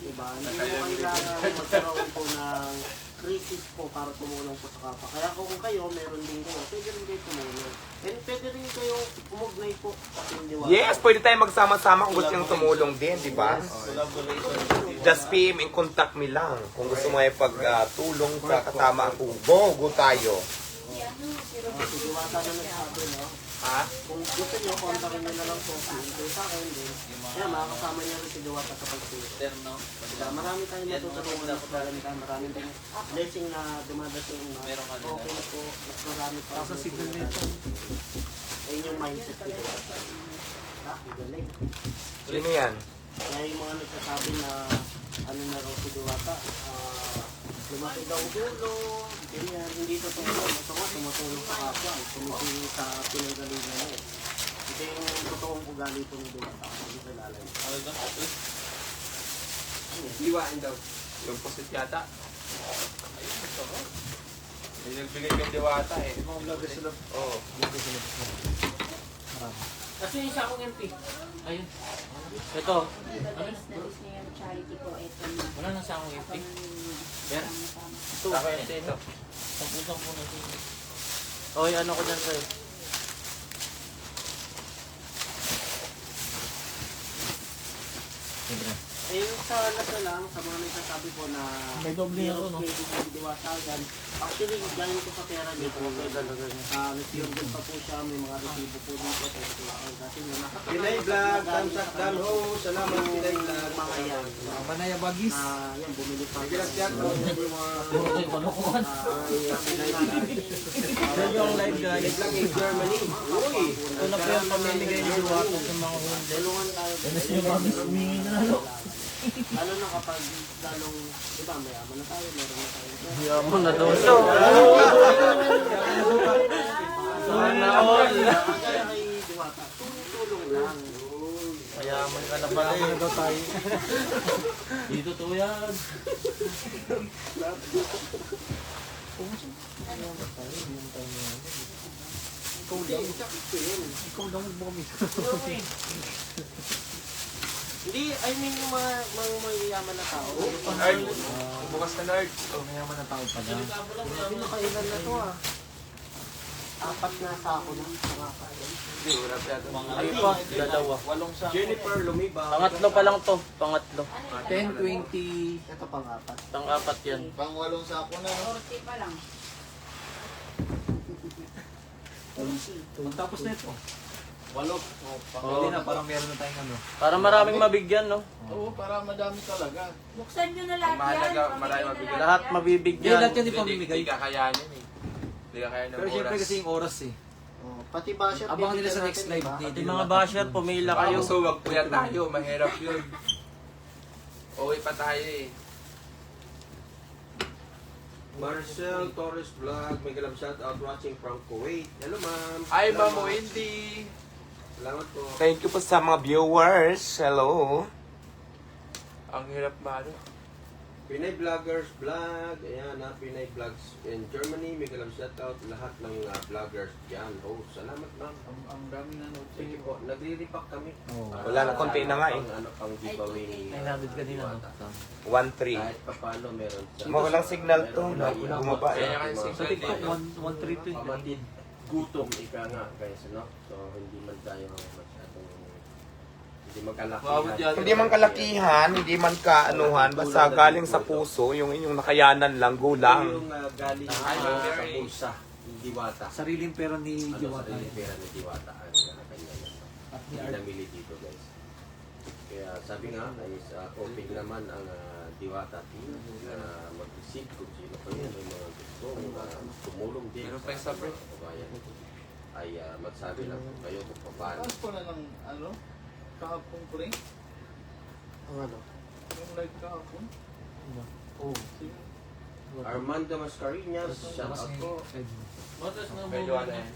Speaker 5: Diba? Hindi mo kailangan magkaroon po ng crisis po para tumulong po sa kapwa. Kaya kung kayo, meron din kayo, pwede rin kayo tumulong. And pwede rin kayo umugnay po sa Diwata.
Speaker 1: Yes, pwede tayo magsama-sama kung gusto niyong tumulong din, di ba? Just PM in contact me lang. Kung gusto mo ay pagtulong sa kasama ako, go tayo.
Speaker 6: Si ano, pero
Speaker 5: Si Diwata na nagsabi, no?
Speaker 1: Ha?
Speaker 5: Kung gusto nyo, kontakin nyo na lang po. Kung sa akin din. Kaya makakasama nyo rin si Diwata sa pagtulong. Diba, marami tayong matutulungan sa kalamitan. Marami tayong blessing na dumadating na okay na po. Mas marami pa.
Speaker 4: Sa signal nito.
Speaker 5: Ayun yung mindset ko. Galing.
Speaker 1: Sino yan?
Speaker 5: Kaya yung mga nagsasabi na ano na raw si Diwata, lumaki daw dulo, ganyan, hindi totoo yun. Ito nga, tumutulong sa kapwa, tumitulong sa pinagalingan niya. Ito yung totoong ugali po ni Diwata, hindi sa lalay.
Speaker 3: Iwain daw. Yung posit yata. Ayun, ito ko. May nagbigay kang Diwata eh. Oo.
Speaker 4: Kasi yung isa akong MP. Ayun. Ito.
Speaker 6: nabis niya yung charity ko, eto na.
Speaker 4: Wala nang sa akong MP.
Speaker 6: Yan.
Speaker 4: Ito.
Speaker 3: Saka ito.
Speaker 4: Sampu-sampu na ito. Oy, ano ko dyan sa'yo?
Speaker 5: Eh, yung sa lasa lang, sa mga nagsasabi po na
Speaker 4: May doble ako, no?
Speaker 5: may Diwata yan. Actually, galing ko sa pera niya po. Nag-order pa po siya, may mga resibo po dito. Kasi
Speaker 2: Pinay Vlog, thumbs up down ho. Salamat Pinay Vlog.
Speaker 5: mga yan.
Speaker 4: Banaya Bagis.
Speaker 5: Yan, bumili pa.
Speaker 4: Puro kayo kalokohan. Yan yung live guys.
Speaker 2: Vlog in Germany. Uy!
Speaker 4: Ito na po yung pamimigay ni Diwata sa mga hundred.
Speaker 5: Tulungan tayo.
Speaker 4: Yan na siya Bagis humingi na lalo.
Speaker 5: Lalo na kapag lalong, di ba, mayaman na tayo, meron na tayo.
Speaker 4: Yaman na daw siya.
Speaker 5: Kaya kay Diwata, tulong lang.
Speaker 4: Kaya
Speaker 2: Mayaman ka na pala
Speaker 4: Mayaman na
Speaker 2: eh.
Speaker 4: daw tayo.
Speaker 2: Dito to yan.
Speaker 4: Ikaw lang mo kami.
Speaker 5: Hindi, I mean yung mga mayayaman na tao.
Speaker 3: Nerd. Bukas na nerd.
Speaker 4: Oh, mayaman na tao pa dyan.
Speaker 5: Pinakailan na to ah. 4 na sa ako na.
Speaker 3: Hindi, wala pa yata.
Speaker 2: Ay pa, dalawa.
Speaker 5: Jennifer Lumiba.
Speaker 2: Pangatlo pa lang to. Pangatlo.
Speaker 4: 10, 20.
Speaker 5: Ito pang-4.
Speaker 2: Pang-apat yan.
Speaker 5: Pang-8 sa ako na.
Speaker 6: 40 pa lang.
Speaker 4: Tapos na ito.
Speaker 5: 8.
Speaker 4: Hindi na, parang meron na tayong ano.
Speaker 2: Para maraming mabigyan, no?
Speaker 5: Oo, para madami talaga.
Speaker 6: Buksan nyo na lahat yan.
Speaker 3: Mahalaga,
Speaker 6: pamigay
Speaker 3: marami
Speaker 6: na
Speaker 3: mabigay.
Speaker 2: Lahat
Speaker 6: yan.
Speaker 2: mabibigyan.
Speaker 4: Lahat yan
Speaker 3: Hindi
Speaker 4: ipamimigay.
Speaker 3: hindi kakayanin eh. Hindi kakayanin ng
Speaker 4: Pero syempre
Speaker 3: oras.
Speaker 4: kasi yung oras eh.
Speaker 5: Oh, pati basher.
Speaker 4: Abangan nila sa
Speaker 5: bibigyan
Speaker 4: next
Speaker 5: natin,
Speaker 4: live.
Speaker 5: diba?
Speaker 2: Pati mga basher, pumila kayo.
Speaker 3: Kayo. So, wag po yan tayo. Mahirap yun. Uwi pa tayo eh.
Speaker 7: Marcel Torres Vlog, may galang shout out watching from Kuwait. Hello ma'am.
Speaker 3: Ay,
Speaker 7: Hello,
Speaker 3: Ma'am Wendy.
Speaker 7: Salamat po.
Speaker 1: Thank you po sa mga viewers. Hello.
Speaker 3: Ang hirap maano.
Speaker 7: Pinay Vloggers Vlog. Ayan na, Pinay Vlogs in Germany. May galang shout out lahat ng vloggers dyan. Oh, salamat ma'am.
Speaker 2: Ang dami na notes.
Speaker 7: Sige po, nagre-repack kami.
Speaker 4: Oo.
Speaker 1: Wala na, konti na nga eh.
Speaker 7: Pang giveaway ni
Speaker 4: 900 kanina, no?
Speaker 1: 1-3.
Speaker 7: Kahit pa paano meron sa...
Speaker 1: Walang signal to. Bumaba
Speaker 3: Kaya
Speaker 1: eh.
Speaker 3: kasi
Speaker 4: Sa TikTok, 132 eh.
Speaker 7: Pamatid. Gutom, ika nga guys, no? So, hindi man tayo masyadong... Hindi magkalakihan.
Speaker 1: Hindi man kalakihan, hindi man kaanuhan, basta galing sa puso, yung inyong nakayanan lang, gulang.
Speaker 7: Yung galing
Speaker 3: Ay,
Speaker 7: sa
Speaker 3: very-
Speaker 7: bulsa, Diwata.
Speaker 4: Sariling pera ni
Speaker 7: Ano
Speaker 4: Diwata.
Speaker 7: sa pera ni Diwata ang kanya yan.
Speaker 4: At ni
Speaker 7: Hindi
Speaker 4: Art.
Speaker 7: namili dito guys. Kaya sabi nga, is open naman ang Diwata team na mag-receive kung sino pa yun. May mga gusto tumulong din
Speaker 3: Meron pa yung sabre.
Speaker 7: mga kababayan. Ay magsabi lang po kayo kung paano.
Speaker 2: Tapos po na ng ano? Kahapon ko rin?
Speaker 5: Ang ano?
Speaker 2: Yung live kahapon?
Speaker 4: Oo.
Speaker 2: Sige.
Speaker 7: Armando Mascareñas, shout out po.
Speaker 3: Medyo ano yan.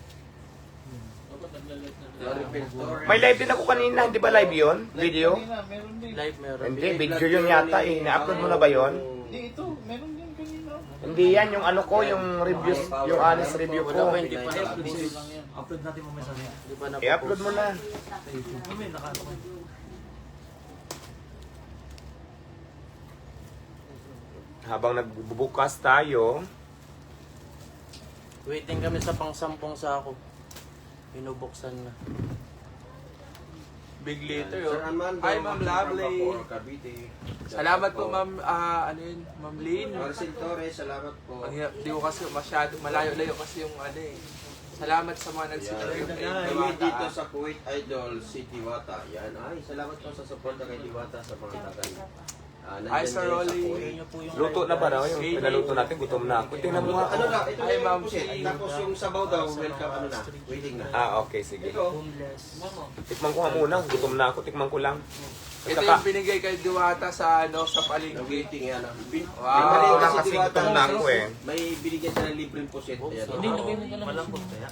Speaker 7: Doripel Torres.
Speaker 1: May live din ako kanina, hindi ba live yun? Video?
Speaker 2: Kanina, meron din. Live meron.
Speaker 1: Hindi, video yun yata eh. Na-upload mo na ba yun?
Speaker 2: Hindi, ito. Meron din kanina.
Speaker 1: Hindi yan, yung ano ko, yung reviews, yung honest review
Speaker 2: Wala
Speaker 1: ko.
Speaker 2: pa, hindi pa na-upload.
Speaker 4: Upload natin mamaya sa niya.
Speaker 2: Hindi pa na
Speaker 1: I-upload mo na.
Speaker 4: Sa YouTube. Mamaya nakaano ko.
Speaker 1: Habang nagbubukas tayo,
Speaker 2: Waiting kami sa pang-10 sako. Binubuksan na.
Speaker 3: Big
Speaker 7: Sir
Speaker 3: later oh.
Speaker 7: Armando,
Speaker 3: Hi, Ma'am Lovely.
Speaker 7: Cavite.
Speaker 3: Salamat po, Ma'am, ano yun, Ma'am Lynn.
Speaker 7: Marcel Torres, salamat po.
Speaker 3: Ang hirap, di ko kasi masyado, malayo-layo kasi yung ano eh. Salamat sa mga nagsisigil kay
Speaker 7: Kami
Speaker 3: Diwata.
Speaker 7: dito sa Kuwait Idol, si Diwata. Yan, ay, salamat po sa support kay Diwata sa mga tagal.
Speaker 3: Hi, Sir Rolly.
Speaker 1: luto na ba raw yung pinaluto natin? Gutom na ako. Tingnan mo nga.
Speaker 7: Ano na, ito
Speaker 3: Ay,
Speaker 7: na
Speaker 3: Ma'am
Speaker 7: yung pusit. Tapos yung sabaw daw, welcome, ano na, waiting na.
Speaker 1: Ah, okay, sige.
Speaker 7: Ito,
Speaker 1: Tikman ko nga muna. Gutom na ako. Tikman ko lang.
Speaker 3: Ito yung binigay kay Diwata sa ano sa palengke.
Speaker 7: waiting yan.
Speaker 3: Wow.
Speaker 7: May mali
Speaker 1: Wala
Speaker 7: si
Speaker 1: kasi
Speaker 7: Diwata.
Speaker 1: gutom na ako eh.
Speaker 7: May binigyan siya ng libreng pusit. Ayan,
Speaker 2: Hindi,
Speaker 7: oh.
Speaker 2: lagyan mo na lang. Malambot kaya?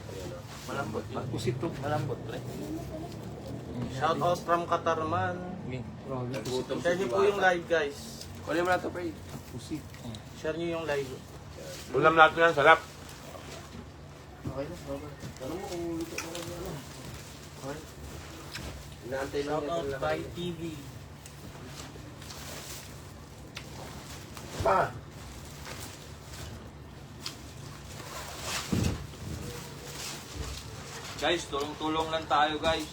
Speaker 7: Ayan, oh.
Speaker 2: Malambot.
Speaker 4: Pusit to.
Speaker 2: Malambot. Shout out from Qatar man.
Speaker 7: Nagutom si
Speaker 2: Share niyo po yung
Speaker 7: Diwata.
Speaker 2: live guys.
Speaker 3: Kunin mo na ito, Pray.
Speaker 4: Pusit.
Speaker 2: Share niyo yung live.
Speaker 1: Ulam natin yan. Sarap.
Speaker 5: Okay na, Robert.
Speaker 7: Tanong mo kung luto mo kung ano. Inaantay lang
Speaker 2: Shout
Speaker 7: niya
Speaker 2: out
Speaker 7: talaga.
Speaker 2: by TV.
Speaker 1: Pa.
Speaker 2: Guys, tulong-tulong lang tayo guys.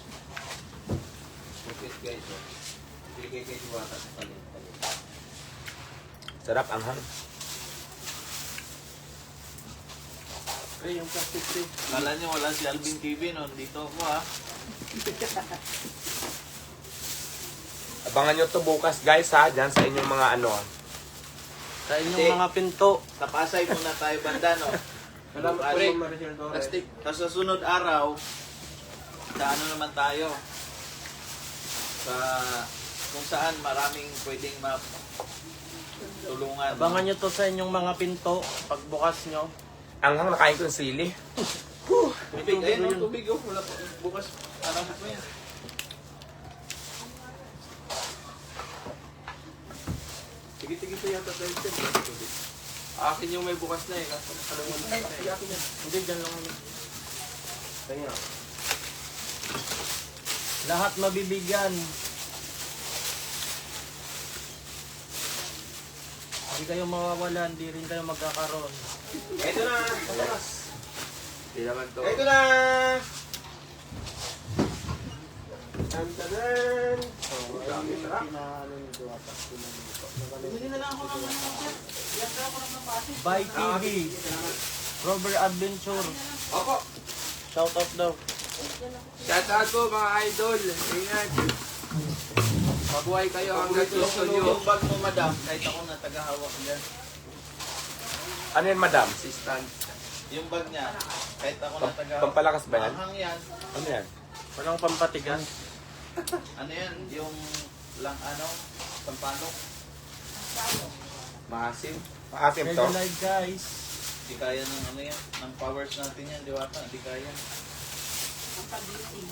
Speaker 7: Pusit guys, oh. Binigay kay Diwata sa palengke.
Speaker 1: Sarap ang hang.
Speaker 2: Ay, yung plastic tray. Kala niyo wala si Alvin TV no? Dito ako ha.
Speaker 1: Abangan nyo to bukas guys ha. Diyan sa inyong mga ano.
Speaker 2: Sa inyong mga pinto.
Speaker 8: Sa Pasay muna tayo banda, no?
Speaker 7: Salamat po,
Speaker 8: Pre,
Speaker 7: Ma'am Maricel Torres.
Speaker 3: Plastic.
Speaker 8: Tapos sa sunod araw, sa ano naman tayo? Sa kung saan maraming pwedeng tulungan.
Speaker 2: Abangan nyo to sa inyong mga pinto. Pagbukas nyo.
Speaker 1: Ang hang nakain ko ng sili.
Speaker 8: Tubig, ayun, tubig, oh. Wala pa, bukas, araw pa yan.
Speaker 3: Tigit-tigit pa yata tayo dyan. Akin yung may bukas na eh. Kaso nakalaman na tayo.
Speaker 5: Akin yan. Hindi, dyan lang kami. Kaya.
Speaker 2: Lahat mabibigyan. Hindi kayo mawawala, hindi rin kayo magkakaroon.
Speaker 7: Ito na!
Speaker 3: Hindi naman to.
Speaker 7: Ito na! Tantanan!
Speaker 5: So, ayun yung pinaano ni Diwata.
Speaker 4: Bumili na lang ako ng ano, sir. Iyan ka ako ng pati.
Speaker 2: By TV. Robert Adventure.
Speaker 3: Opo.
Speaker 2: Shout out daw.
Speaker 3: Shout out po mga idol. Ingat. Mabuhay kayo hanggang gusto nyo.
Speaker 8: Yung bag mo, madam, kahit ako na tagahawak dyan.
Speaker 1: Ano yan, madam?
Speaker 3: Assistant.
Speaker 8: Yung bag niya, kahit ako na tagahawak.
Speaker 1: Pampalakas ba yan?
Speaker 8: Mahang yan.
Speaker 1: Ano yan?
Speaker 2: Walang pampatigas.
Speaker 8: Ano yan? Yung lang ano, pampanok.
Speaker 3: Maasim.
Speaker 1: Maasim
Speaker 2: Ready
Speaker 1: to?
Speaker 2: live guys.
Speaker 8: Di kaya ng ano yan, ng powers natin yan, Diwata. Di kaya.
Speaker 6: Ang pag-ibig.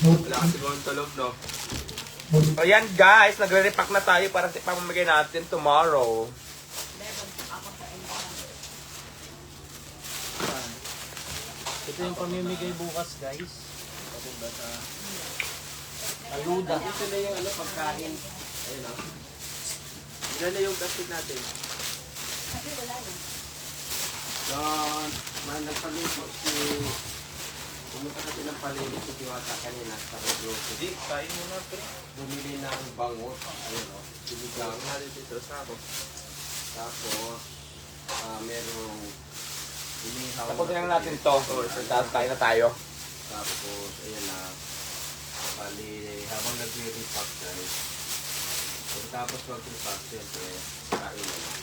Speaker 3: Wala kasi kong tulog, no?
Speaker 1: So yan guys, nagre-repack na tayo para sa pamamigay natin tomorrow.
Speaker 6: Level ako sa entrance.
Speaker 2: Ito yung pamimigay bukas guys.
Speaker 8: Papunta sa...
Speaker 2: Ayuda.
Speaker 5: Ito na yung ano, pagkain.
Speaker 3: Ayun, no? Ilan na yung plastic natin?
Speaker 6: Kasi wala na.
Speaker 5: So, nagpaligo si... Pumunta kasi ng paligo si Diwata kanina sa grocery.
Speaker 8: Di, kain mo na, pre.
Speaker 5: Bumili ng bangot. Ayun o. Sinigang.
Speaker 3: Natin dito sa ako.
Speaker 5: Tapos, merong inihaw.
Speaker 1: Tapusin lang natin to. Tapos tayo na tayo.
Speaker 5: Tapos, ayan na. Bali, habang nagre-repack guys. Tapos mag-repack, siyempre, kain na lang.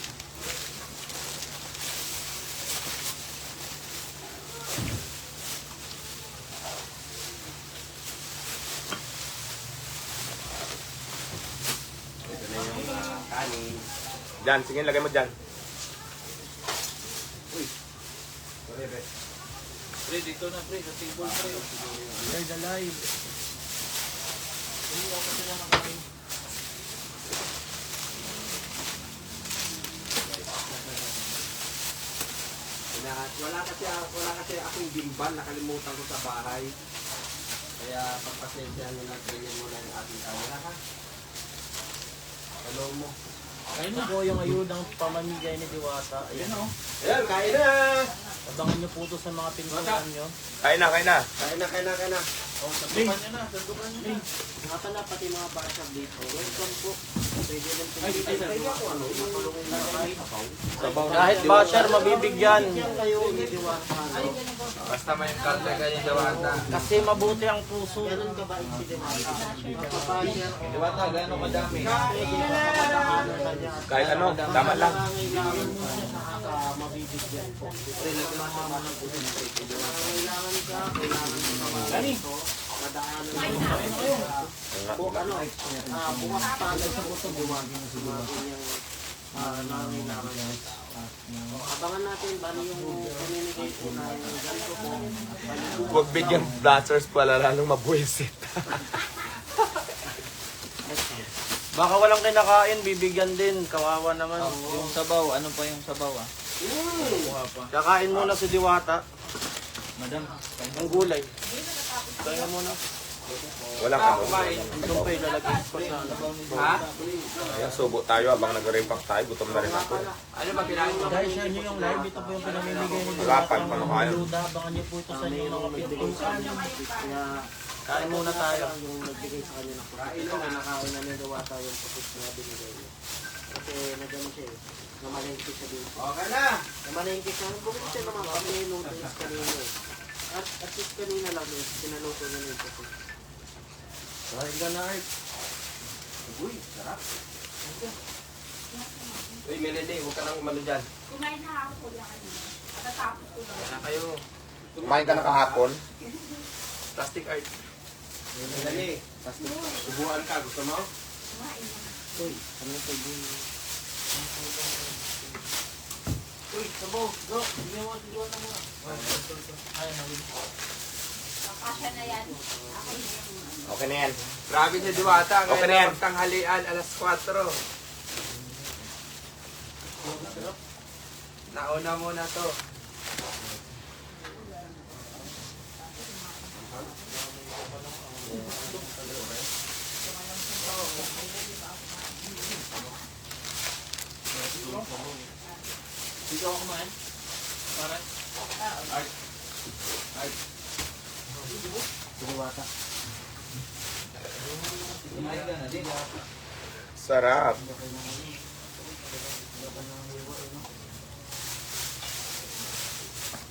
Speaker 5: Ito na yung kanin.
Speaker 1: Diyan, sige, lagay mo dyan.
Speaker 5: Sorry, Beth.
Speaker 8: Pre, dito na, pre. Sa table, pre.
Speaker 2: Share the live.
Speaker 8: Hindi ako sila ng kain.
Speaker 5: Wala kasi akong gimbal, nakalimutan ko sa bahay. Kaya pagpasensya nyo lang, ganyan mo lang yung ating camera ha. Hello mo.
Speaker 2: Kain na po yung ayudang pamamigay ni Diwata. Ayan o.
Speaker 5: Ayan, kain na!
Speaker 2: Abangan niyo po ito sa mga pintuan nyo.
Speaker 1: Kain na, kain na.
Speaker 5: Kain na.
Speaker 8: Oh, sandukan niya na, sandukan niya.
Speaker 5: Nga pala, pati mga bata dito. Welcome po. Pwede lang pwede ako ano, matulungin na kayo.
Speaker 2: Kahit basher, mabibigyan.
Speaker 5: Yan kayo ni Diwata. ano?
Speaker 3: Basta may karga ganyan Diwata.
Speaker 2: Kasi mabuti ang puso.
Speaker 5: Ganun ka ba si Diwata? Kapapasya.
Speaker 8: Diwata, gano'ng madami?
Speaker 1: Kahit ano, tama lang.
Speaker 5: Kailangan mo siya sa mabibigyan po. Kailangan ka, kailangan mo madaanan mo bukas pa sa puso buwagin mo siguro nangailangan abangan natin bali yung communicate po na yung ganito po
Speaker 1: Huwag bigyan blasters pala, lalong mabuwisit.
Speaker 2: Baka walang kinakain, bibigyan din. Kawawa naman.
Speaker 8: Yung sabaw, ano pa yung sabaw ah? Kuha pa.
Speaker 2: Kakain muna si Diwata.
Speaker 8: Madam,
Speaker 2: Ang gulay. Kaya muna.
Speaker 1: Walang ano.
Speaker 2: Itong pa ilalagay ko sa
Speaker 3: Ha?
Speaker 1: Ayan, subo tayo habang nag-repack tayo. Gutom na rin ako.
Speaker 3: Ano ba kailangan mo?
Speaker 2: Guys, share nyo yung live. Ito po yung pinamimigay ni Diwata.
Speaker 1: Wala pa, paano kaya?
Speaker 2: Ayuda. Abangan nyo po ito sa inyo ng kapitulsan.
Speaker 5: kaya
Speaker 2: Kain muna tayo.
Speaker 5: yung nagbigay sa kanya ng pusit ito na nakawin na ni Diwata yung pusit na binigay niya kasi nagano siya namalengke siya dito
Speaker 3: Okay na!
Speaker 5: namalengke siya bukod siya naman kami noodles kanina at least kanina lang pinaluto niya yung pusit.
Speaker 2: Kain ka na, Art.
Speaker 5: Uy, sarap.
Speaker 7: Uy, Melody, huwag ka nang umano dyan.
Speaker 6: Kumain na ako lang kanina. Pagkatapos ko lang.
Speaker 3: Kaya na kayo.
Speaker 1: Kumain ka na kahapon.
Speaker 3: Plastic art.
Speaker 7: Melody, subuhan ka. Gusto mo?
Speaker 6: Kumain na.
Speaker 5: Uy, ano ito din? Uy, sabaw. Bro, ginawa na muna.
Speaker 6: Kasya na yan. Okay na yan.
Speaker 1: Okay na yan.
Speaker 3: Grabe si Diwata.
Speaker 1: Okay na yan.
Speaker 3: Ngayon na magtanghalian, alas 4. Nauna muna to.
Speaker 2: Dito ako kumain. Para.
Speaker 5: Diwata.
Speaker 2: Kumain ka na din.
Speaker 1: Sarap.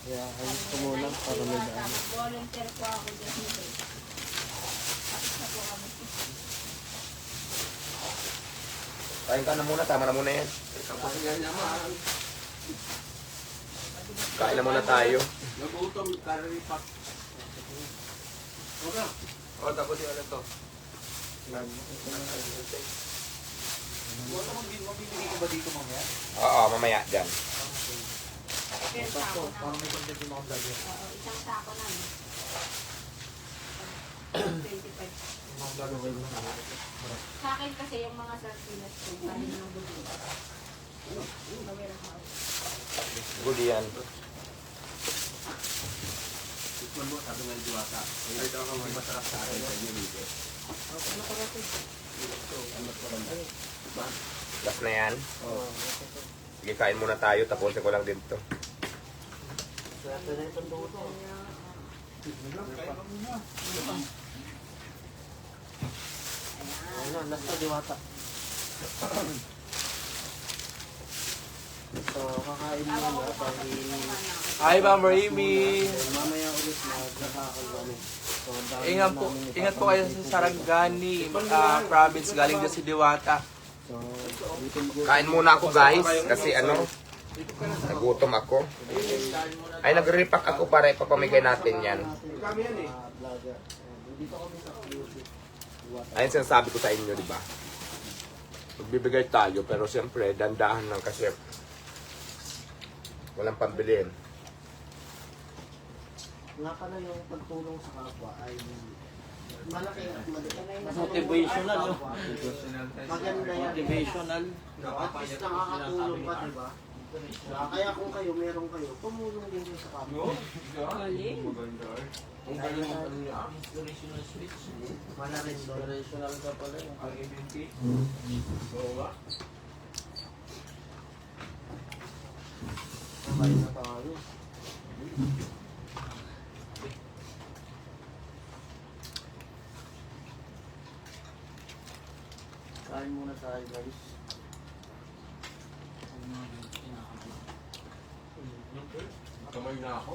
Speaker 5: Kaya ayos ko muna para may daan.
Speaker 6: Volunteer po ako dito. Tapos na po kami.
Speaker 1: Kain ka na muna, tama na muna yan. Kain na muna tayo.
Speaker 7: Nagutom, kararipak.
Speaker 3: O, tapos yung ano to.
Speaker 2: Mabibigay ko ba dito mamaya?
Speaker 1: Oo, mamaya dyan.
Speaker 6: Pero sako na.
Speaker 4: Parang may content yung mga vlogger.
Speaker 6: Oo, isang sako na. 25.
Speaker 4: Yung mga vlogger ko na.
Speaker 6: Sa akin kasi yung mga sardinas ko, galing ng bulo. Sa warehouse.
Speaker 1: Good yan.
Speaker 7: Tikman mo, sabi nga ni Diwata. Ito ako masarap sa akin sa inyo dito.
Speaker 1: Last na yan. Sige, kain muna tayo. Tapusin ko lang din to.
Speaker 5: Swerte na itong luto. Ayun na, last na Diwata. So, kakain muna dahil
Speaker 3: Hi, Ma'am Remy!
Speaker 5: mamaya ulit maglakakal kami. So, ang dami namin
Speaker 3: Ingat po kayo sa Sarangani, province. Galing din si Diwata.
Speaker 5: So, gutom-gutom.
Speaker 1: Kain muna ako guys. Kasi ano, nagutom ako. Ay, nagre-repack ako para ipapamigay natin yan.
Speaker 5: Vlogger. Dito kami sa QC.
Speaker 1: Ayun sinasabi ko sa inyo, di ba? Magbibigay tayo, pero siyempre, dandahan lang kasi walang pambilin.
Speaker 5: Nga pala yung pagtulong sa kapwa ay malaki at
Speaker 2: Motivational, no?
Speaker 5: maganda yan.
Speaker 2: Motivational.
Speaker 5: At least nakakatulong pa, diba? Kaya kung kayo, meron kayo, tumulong din kayo sa kapwa.
Speaker 7: Ang galing ng ano niya.
Speaker 2: Inspirational speech.
Speaker 5: Wala rin doon.
Speaker 2: Inspirational ka pala.
Speaker 3: Ang MNP.
Speaker 7: Oo nga.
Speaker 5: Kakain na tayo. Kain muna tayo guys.
Speaker 7: Kamay na ako.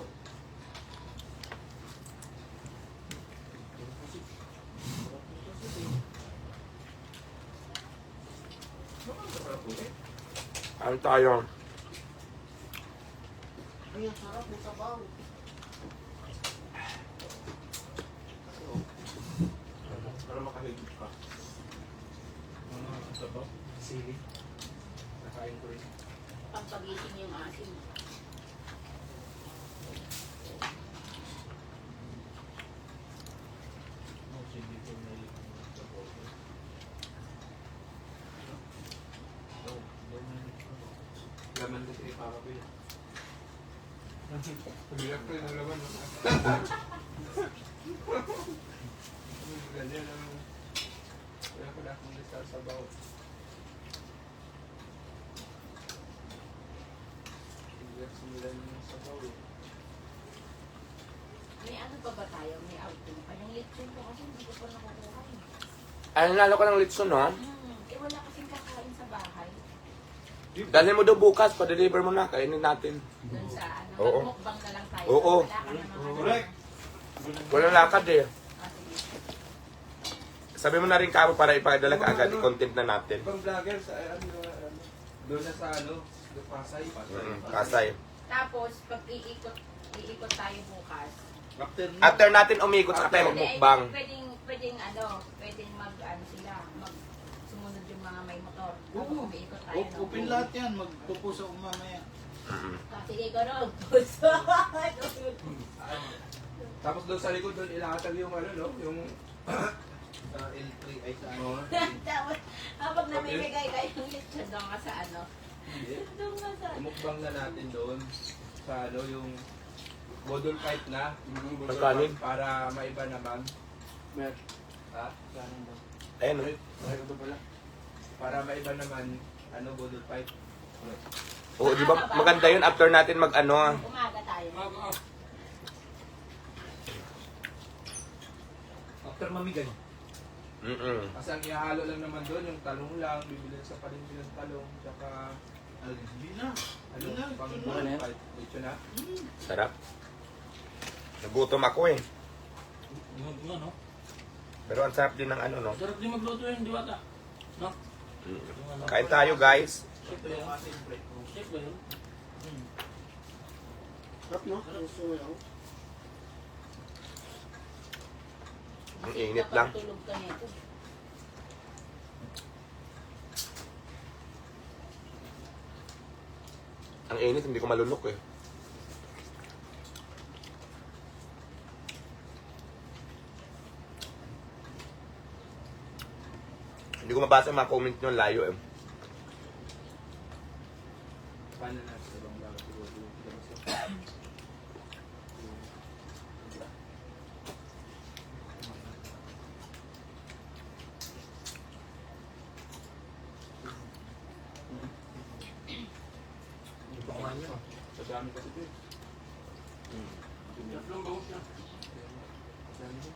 Speaker 1: Ano tayo?
Speaker 5: Ay, ang sarap ng sabaw.
Speaker 3: Para makahigit pa. Sili. Nakain ko rin.
Speaker 6: Pampagising yung asin.
Speaker 3: Laman kasi ni Papa Bill. Pabiyak ko yung laman. Ganyan lang. Wala pala akong lista sa bawat. Pabiyak sumila yung sabaw eh.
Speaker 6: May ano pa ba tayo? May outing pa. Yung lechon ko kasi hindi ko pa nakukuha.
Speaker 1: Ay, nalo ko ng litson, no?
Speaker 6: Eh wala kasing kakain sa bahay.
Speaker 1: Dalhin mo daw bukas, pa-deliver mo na, kainin natin.
Speaker 6: Doon sa ano,
Speaker 1: Oo.
Speaker 6: magmukbang na lang tayo.
Speaker 1: Oo.
Speaker 6: Wala ka namang
Speaker 3: Correct.
Speaker 1: Walang lakad eh.
Speaker 6: Ah, sige.
Speaker 1: Sabi mo na rin kamo para ipadala ka agad, i-content na natin.
Speaker 3: Ibang vlogger sa doon na sa ano, sa Pasay.
Speaker 1: Kasay.
Speaker 6: Tapos, pag iikot tayo bukas.
Speaker 1: After natin umikot, saka tayo magmukbang.
Speaker 6: Pwedeng mag-ano sila, sumunod yung mga may motor. Tapos
Speaker 2: Oo.
Speaker 6: umiikot tayo. no?
Speaker 2: Open lahat yan. Magpupusa ko mamaya.
Speaker 6: Ah, sige ko ron. Puso.
Speaker 3: Tapos doon sa likod doon ilahatag yung ano no, yung
Speaker 2: L3 ay sa ano.
Speaker 6: Tapos, habang namimigay kayo ng lechon doon ka sa ano, Doon nga sa...
Speaker 3: Umukbang na natin doon sa ano, yung model fight na.
Speaker 1: Magkanin?
Speaker 3: Para maiba naman.
Speaker 2: Mer.
Speaker 3: Ha?
Speaker 2: Ganun daw.
Speaker 1: Ayan o.
Speaker 2: Ay, ito pala.
Speaker 3: Para maiba naman, ano, model fight.
Speaker 1: Oo, di ba maganda yun after natin mag-ano ah.
Speaker 6: Umaga tayo.
Speaker 4: After mamigay.
Speaker 3: Kasi ang ihalo lang naman doon, yung talong lang, bibili sa palengke ng talong, tsaka
Speaker 4: Hindi na.
Speaker 3: ano, pang
Speaker 2: Ano
Speaker 3: model
Speaker 2: yan?
Speaker 3: fight. Ito na.
Speaker 1: Sarap. Nagutom ako eh.
Speaker 4: Yung ano?
Speaker 1: Pero ang sarap din ng ano, no?
Speaker 4: Sarap din magluto yung diwata. No?
Speaker 1: Mm.
Speaker 4: Yung ano?
Speaker 1: Kain tayo, guys.
Speaker 4: Chef ba yun? Chef ba yun?
Speaker 5: Sarap, no? Yung sumayaw.
Speaker 1: Ang init lang.
Speaker 6: Tulog ka nito.
Speaker 1: Ang init, hindi ko malunok eh. Hindi ko mabasa yung mga comment nyo, layo eh.
Speaker 3: Paano na sa ibang bago siguro yung labas. Sa dami kasi ito eh.
Speaker 4: Tatlong bawas na.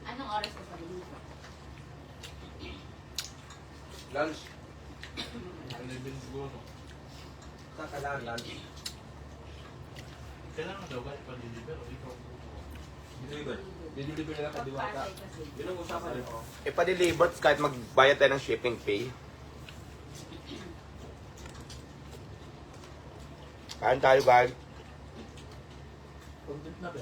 Speaker 6: Anong oras ka sa dito?
Speaker 3: Lunch. 11 siguro.
Speaker 7: Kakalangan.
Speaker 4: Kailangan daw ba ipa-deliver o ikaw?
Speaker 3: Deliver nila ka diwata.
Speaker 6: Pagpasay kasi.
Speaker 3: Yun ang usapan rin.
Speaker 1: Ipa-deliver kahit magbayad tayo ng shipping fee. Kain tayo, guys.
Speaker 4: Content na ba?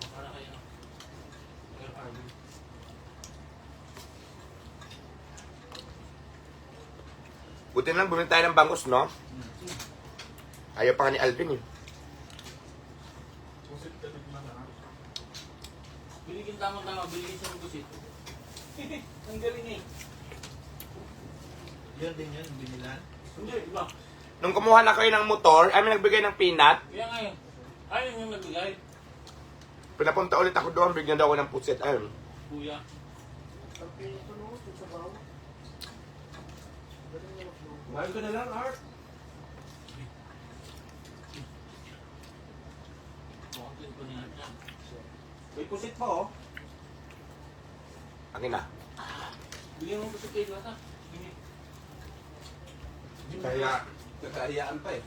Speaker 4: Para kayo. Air Arvin.
Speaker 1: Buti lang bumili tayo ng bangus, no? Ayaw pa nga ni Alvin eh.
Speaker 4: Pusit ka din naman ha. Biligin tama-tama, biligin sa mga pusit. Ang galing eh.
Speaker 8: Yan din yan, binilan.
Speaker 4: Hindi, iba.
Speaker 1: Nung kumuha na kayo ng motor, ay may nagbigay ng peanut.
Speaker 4: Kaya nga eh. Ayun yung nagbigay.
Speaker 1: Pinapunta ulit ako doon, bigyan daw ako ng pusit. Ayun.
Speaker 4: Kuya.
Speaker 5: Ang pinito, no? Ito sa bawo.
Speaker 3: Kumain ka na lang, Art.
Speaker 4: Content ko niya dyan.
Speaker 3: May pusit pa oh.
Speaker 1: Akin na.
Speaker 4: Bigyan mo pusit kayo bata. Hindi.
Speaker 3: Kaya, kakahiyaan pa eh.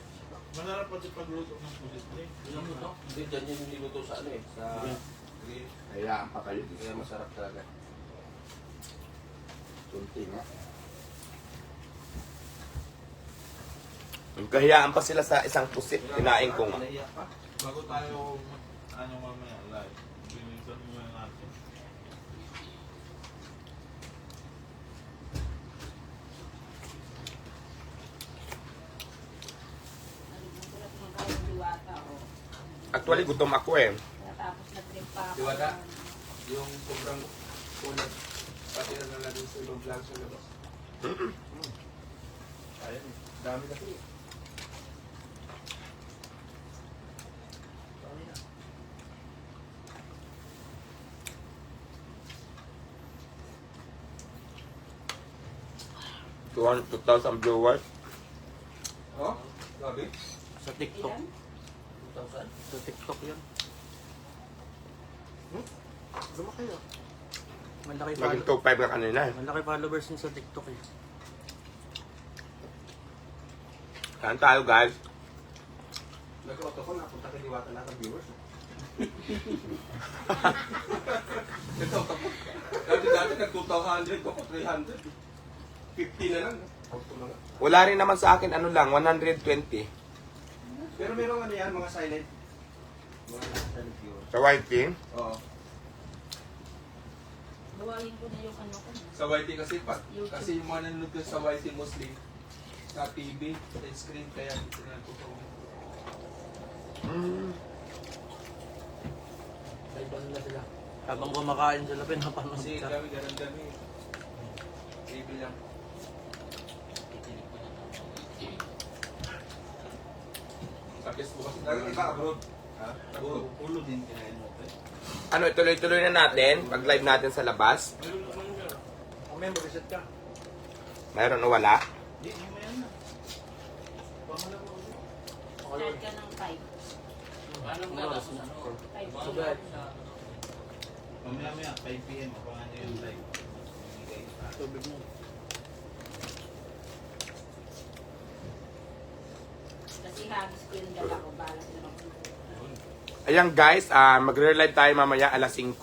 Speaker 8: Manarap pa din pagluto ng pusit.
Speaker 4: Bilang mo to.
Speaker 7: Hindi, dyan yung niluto sa ano eh. Sa...
Speaker 1: Kaya ang pakal.
Speaker 7: Kaya masarap talaga.
Speaker 1: Tunti nga. Nagkahiyaan pa sila sa isang pusit. Kinain ko nga.
Speaker 7: Naiyak pa.
Speaker 8: Bago tayo, ano mamaya, live. Binisan mo na natin.
Speaker 6: Nalimutan mo kayo ng diwata o.
Speaker 1: Actually, gutom ako eh.
Speaker 6: Tapos nag-trip pa ako.
Speaker 3: Diwata? Yung sobrang ulat. Pati na nalang sa ibang vlog sa labas. Ayan eh. Dami kasi eh. Dami na.
Speaker 1: Tuwan, 2,000 viewers.
Speaker 3: Oh? Grabe.
Speaker 2: Sa TikTok.
Speaker 6: Ilan?
Speaker 7: 2,000?
Speaker 2: Sa TikTok yan.
Speaker 5: Lumaki ah.
Speaker 2: Malaki
Speaker 1: Maging 2,500 ka kanina eh.
Speaker 2: Malaki followers niya sa TikTok eh.
Speaker 1: Kain tayo, guys.
Speaker 3: Nag-auto ko, napunta kay Diwata lahat ng viewers. Nag-auto ko. Dati nag-2,200 ko, 300. 50 na lang. Auto na lang.
Speaker 1: Wala rin naman sa akin, ano lang, 120.
Speaker 3: Pero meron ano yan, mga silent. Mga silent viewers.
Speaker 1: Sa YT.
Speaker 3: Oo.
Speaker 6: Gawain ko na yung ano ko.
Speaker 3: Sa YT kasi yung mga nanonood ko sa YT mostly sa TV, sa screen, kaya dito na nagtutuwa.
Speaker 2: Kaiban na sila. Habang kumakain sila, pinapanood
Speaker 3: Kasi
Speaker 2: ka.
Speaker 3: kami ganun. TV lang.
Speaker 4: Ulo din kinain mo.
Speaker 1: Ano, ituloy-tuloy na natin pag live natin sa labas.
Speaker 4: Meron naman yun.
Speaker 2: Mamaya mag-reset ka.
Speaker 1: Mayroon o wala?
Speaker 4: Hindi, mamaya na. Pamala mo ulit.
Speaker 6: Start ka ng 5.
Speaker 4: Paano mo na sa ano?
Speaker 6: 5
Speaker 4: Sugat. Mamaya 5 PM. Abangan nyo yung live. Bigay sa
Speaker 2: Tubig mo.
Speaker 6: Kasi hagis ko yung dala ko, balas na lang.
Speaker 1: Ayan guys, magre-live tayo mamaya alas 5.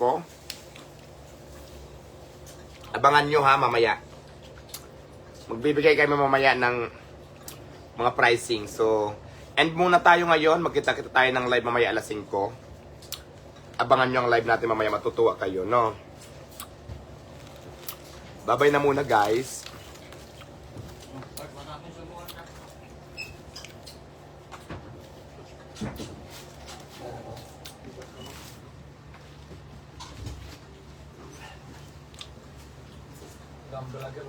Speaker 1: Abangan nyo ha mamaya. Magbibigay kami mamaya ng mga pricing. So, end muna tayo ngayon. Magkita-kita tayo ng live mamaya alas 5. Abangan nyo ang live natin mamaya. Matutuwa kayo, no? Bye-bye na muna guys.
Speaker 2: Gambalaga.